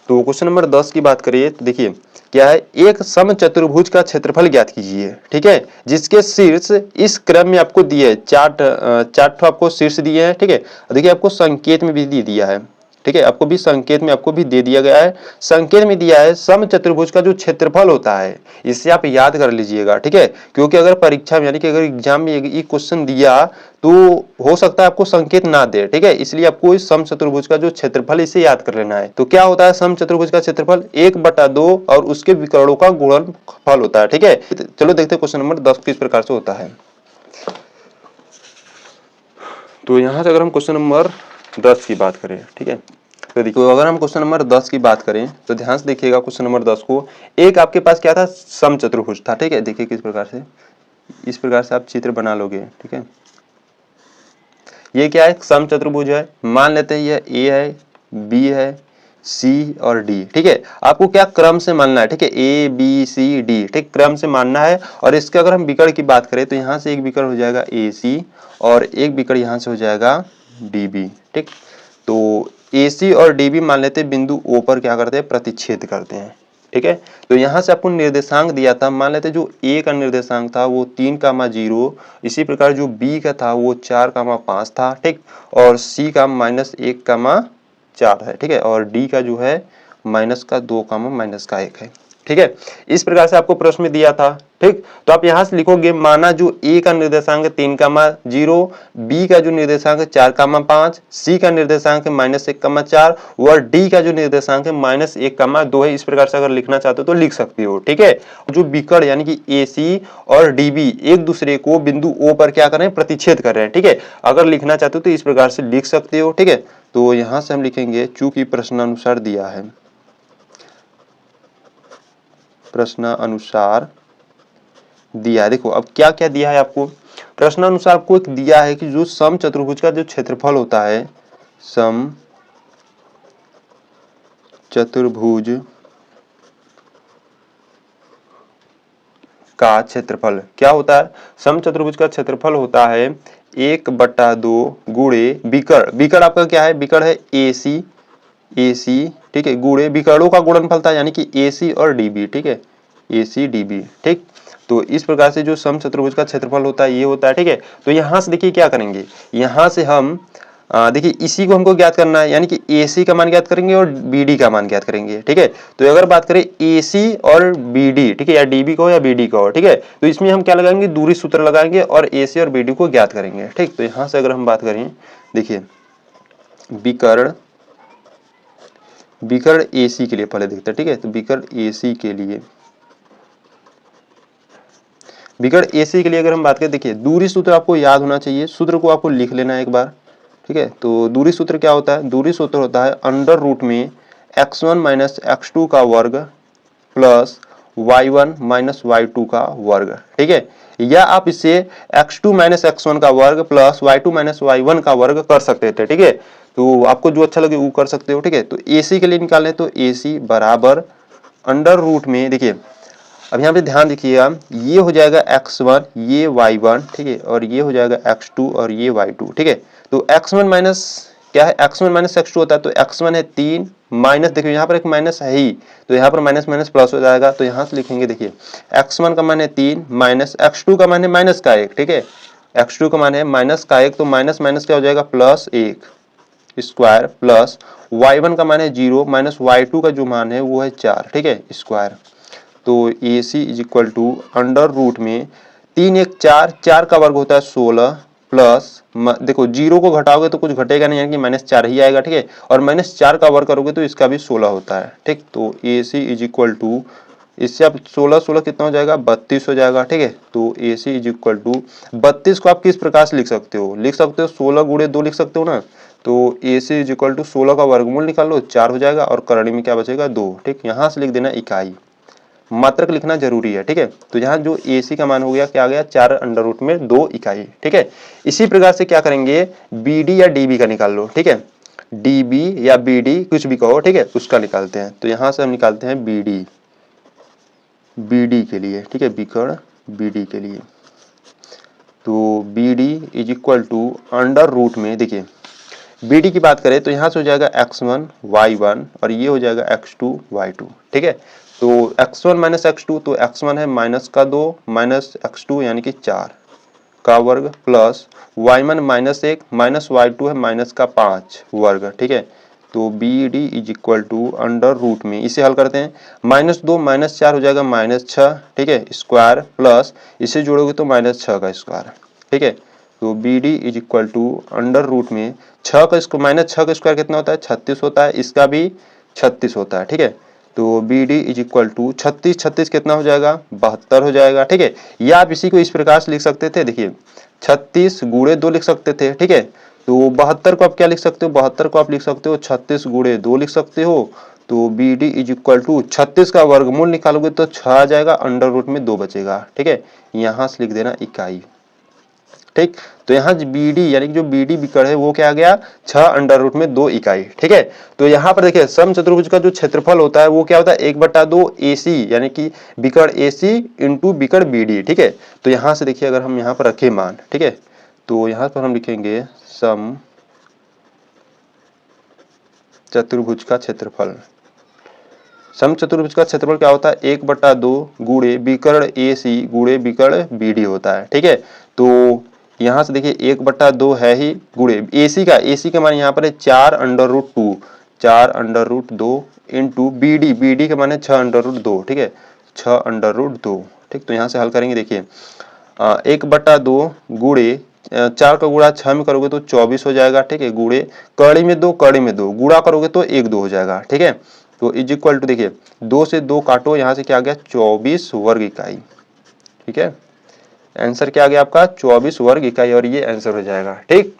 तो क्वेश्चन नंबर 10 की बात करिए तो देखिए क्या है, एक समचतुर्भुज का क्षेत्रफल ज्ञात कीजिए। ठीक है, जिसके शीर्ष इस क्रम में आपको दिए 4 आपको शीर्ष दिए हैं। ठीक है, देखिए आपको संकेत में भी दिया है। ठीक है, आपको भी संकेत में आपको भी दे दिया गया है, संकेत में दिया है समचतुर्भुज का जो क्षेत्रफल होता है इसे आप याद कर लीजिएगा। ठीक है, क्योंकि अगर परीक्षा में यानी कि अगर एग्जाम में ये क्वेश्चन दिया तो हो सकता है आपको संकेत ना दे। ठीक है, इसलिए आपको इस समचतुर्भुज का जो क्षेत्रफल इसे याद कर लेना है। तो क्या होता है समचतुर्भुज का क्षेत्रफल 1/2 और उसके विकर्णों का गुणनफल होता है। ठीक है, चलो देखते हैं क्वेश्चन नंबर 10 किस प्रकार से होता है। तो यहाँ से अगर हम क्वेश्चन नंबर 10 की बात करें, ठीक है, तो देखो अगर हम क्वेश्चन नंबर 10 की बात करें तो ध्यान से देखिएगा क्वेश्चन नंबर 10 को। एक आपके पास क्या था समचतुर्भुज था। ठीक है, देखिए किस प्रकार से, इस प्रकार से आप चित्र बना लोगे। ठीक है, ये क्या है समचतुर्भुज है, मान लेते हैं ये A है, B है, सी और डी। ठीक है, आपको क्या क्रम से मानना है, ठीक है, ए बी सी डी, ठीक, क्रम से मानना है। और इसके अगर हम विकर्ण की बात करें तो यहाँ से एक विकर्ण हो जाएगा ए सी और एक विकर्ण यहाँ से हो जाएगा डी बी। ठीक, तो ए सी और डी बी मान लेते हैं, बिंदु ओ पर क्या करते हैं, प्रतिच्छेद करते हैं। ठीक है, तो यहाँ से आपको निर्देशांक दिया था, मान लेते जो ए का निर्देशांक था वो 3,0, इसी प्रकार जो बी का था वो 4,5 था। ठीक, और सी का -1,4 है। ठीक है, और डी का जो है -2, -1 है। ठीक है, इस प्रकार से आपको प्रश्न में दिया था। ठीक, तो आप यहाँ से लिखोगे, माना जो ए का निर्देशांक 3,0, बी का जो निर्देशांक है 4,5, सी का निर्देशांक है -1,4 और डी का जो निर्देशांक है -1,2 है। इस प्रकार से अगर लिखना चाहते हो तो लिख सकते हो। ठीक है, जो विकर्ण यानी कि ए सी और डी बी एक दूसरे को बिंदु ओ पर क्या कर रहे हैं, प्रतिच्छेद कर रहे हैं। ठीक है, अगर लिखना चाहते हो तो इस प्रकार से लिख सकते हो। ठीक है, तो यहाँ से हम लिखेंगे, चूंकि प्रश्नानुसार दिया है, प्रश्नानुसार दिया है। देखो अब क्या क्या दिया है आपको, प्रश्नानुसार आपको एक दिया है कि जो समचतुर्भुज का जो क्षेत्रफल होता है, समचतुर्भुज का क्षेत्रफल क्या होता है, समचतुर्भुज का क्षेत्रफल होता है 1/2 गुणे विकर्ण। विकर्ण आपका क्या है, विकर्ण है ए सी, ठीक है, गुणे विकर्णों का गुणनफल था यानी कि ए सी और डी बी। ठीक है, ए सी डी बी। ठीक, तो इस प्रकार से जो समचतुर्भुज का क्षेत्रफल होता है ये होता है। ठीक है, तो यहाँ से देखिए क्या करेंगे, यहाँ से हम देखिए इसी को हमको ज्ञात करना है, यानी कि ए सी का मान ज्ञात करेंगे और बी डी का मान ज्ञात करेंगे। ठीक है, तो अगर बात करें ए सी और बी डी, ठीक है, या डी बी को या बी डी को, ठीक है, तो इसमें हम क्या लगाएंगे, दूरी सूत्र लगाएंगे और ए सी और बी डी को ज्ञात करेंगे। ठीक, तो यहाँ से अगर हम बात करें, देखिए विकर्ण ए सी के लिए पहले देखते हैं। ठीक है, तो विकर्ण ए सी के लिए, विकर्ण ए सी के लिए अगर हम बात करें, देखिए दूरी सूत्र आपको याद होना चाहिए, सूत्र को आपको लिख लेना है एक बार। ठीक है, तो दूरी सूत्र क्या होता है, दूरी सूत्र होता है अंडर रूट में x1 माइनस x2 का वर्ग प्लस y1 माइनस y2 का वर्ग। ठीक है, या आप इसे x2 माइनस x1 का वर्ग प्लस y2 माइनस y1 का वर्ग कर सकते थे। ठीक है, तो आपको जो अच्छा लगे वो कर सकते हो। ठीक है, तो AC के लिए निकालें तो AC बराबर अंडर रूट में, देखिए अब यहाँ पे ध्यान देखिएगा, ये हो जाएगा x1, ये y1, ठीक है, और ये हो जाएगा x2 और ये y2। ठीक है, तो x1 माइनस क्या है, x1 माइनस x2 होता है, तो x1 है 3 माइनस, देखिए यहाँ पर एक माइनस है ही, तो यहाँ पर माइनस माइनस प्लस हो जाएगा, तो यहाँ से लिखेंगे, देखिए x1 का मान है 3 माइनस x2 का मान है माइनस का 1। ठीक है, x2 का मान है माइनस का 1, तो माइनस माइनस क्या हो जाएगा, प्लस 1 स्क्वायर प्लस y1 का मान है 0 माइनस y2 का जो मान है वो है 4। ठीक है, स्क्वायर, तो A C is equal to under root में 3 1 4, 4 का वर्ग होता है 16 प्लस, देखो जीरो को घटाओगे तो कुछ घटेगा नहीं, यानी कि -4 ही आएगा। ठीक है, और -4 का वर्ग करोगे तो इसका भी 16 होता है। ठीक, तो A C is equal to, इससे आप 16 16 कितना हो जाएगा, 32 हो जाएगा। ठीक है, तो A C is equal to 32 को आप किस प्रकार से लिख सकते हो, 16 गुणे 2 लिख सकते हो ना, तो A C is equal to 16 का वर्गमूल निकाल लो, 4 हो जाएगा और करणी में क्या बचेगा, 2। ठीक, यहाँ से लिख देना इकाई, मात्रक लिखना जरूरी है। ठीक है, तो यहाँ जो ए सी का मान हो गया, क्या आ गया, 4 अंडर रूट में 2 इकाई। ठीक है, इसी प्रकार से क्या करेंगे, बी डी या डी बी का निकाल लो। ठीक है, डी बी या बी डी कुछ भी कहो, ठीक है, उसका निकालते हैं। तो यहाँ से हम निकालते हैं बी डी के लिए। ठीक है, विकर्ण बी डी के लिए, तो B D is equal to under root में, देखिए बी डी की बात करें तो यहाँ से हो जाएगा x1 y1 और ये हो जाएगा x2 y2। ठीक है, तो x1 माइनस x2, तो x1 है माइनस का 2 माइनस x2 यानी कि 4 का वर्ग प्लस y1 -1 माइनस y2 है माइनस का 5 वर्ग। ठीक है, तो B D is equal to under root में, इसे हल करते हैं, -2 -4 हो जाएगा -6। ठीक है, स्क्वायर प्लस इसे जोड़ोगे तो -6 का स्क्वायर। ठीक है, तो B D is equal to under root में 6 का -6 का स्क्वायर कितना होता है, 36 होता है, इसका भी 36 होता है। ठीक है, तो B D is equal to 36 36 कितना हो जाएगा, 72 हो जाएगा। ठीक है, या आप इसी को इस प्रकार से लिख सकते थे, देखिए 36 गुणे 2 लिख सकते थे। ठीक है, तो 72 को आप क्या लिख सकते हो, 72 को आप लिख सकते हो 36 गुणे 2 लिख सकते हो। तो B D is equal to 36 का वर्गमूल निकालोगे तो 6 आ जाएगा, अंडर रूट में 2 बचेगा। ठीक है, यहाँ से लिख देना इकाई। ठीक। तो यहाँ बी डी यानी कि जो बी डी विकर्ण है वो क्या आ गया 6 अंडर रूट में 2 इकाई। ठीक है, तो यहाँ पर देखिए समचतुर्भुज का जो क्षेत्रफल होता है वो क्या होता है 1/2 AC यानी कि विकर्ण AC इंटू विकर्ण बी डी। ठीक है, तो यहाँ से देखिए अगर हम यहाँ पर रखें मान, ठीक है, तो यहाँ पर हम लिखेंगे सम चतुर्भुज का क्षेत्रफल। समचतुर्भुज का क्षेत्रफल क्या होता है 1/2 गुणे विकर्ण AC गुणे विकर्ण BD होता है। ठीक है, तो यहाँ से देखिए 1/2 है ही गुणे AC का मान यहाँ पर है 4√2 4√2 इंटू BD का मान है 6√2। ठीक है, 6√2। ठीक, तो यहाँ से हल करेंगे देखिए 1/2 गुणे 4 का गुणा 6 में करोगे तो 24 हो जाएगा। ठीक है, गुणे कड़ी में 2 गुणा करोगे तो 1/2 हो जाएगा। ठीक है, तो इज इक्वल टू देखिए 2 से 2 काटो, यहाँ से क्या आ गया 24 वर्ग इकाई। ठीक है, आंसर क्या आ गया आपका 24 वर्ग इकाई और ये आंसर हो जाएगा। ठीक,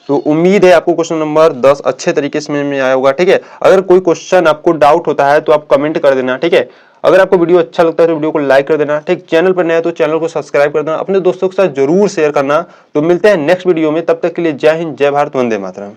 तो उम्मीद है आपको क्वेश्चन नंबर 10 अच्छे तरीके से समझ में आया होगा। ठीक है, अगर कोई क्वेश्चन आपको डाउट होता है तो आप कमेंट कर देना। ठीक है, अगर आपको वीडियो अच्छा लगता है तो वीडियो को लाइक कर देना। ठीक, चैनल पर नया है तो चैनल को सब्सक्राइब कर देना, अपने दोस्तों के साथ जरूर शेयर करना। तो मिलते हैं नेक्स्ट वीडियो में, तब तक के लिए जय हिंद, जय भारत, वंदे मातरम।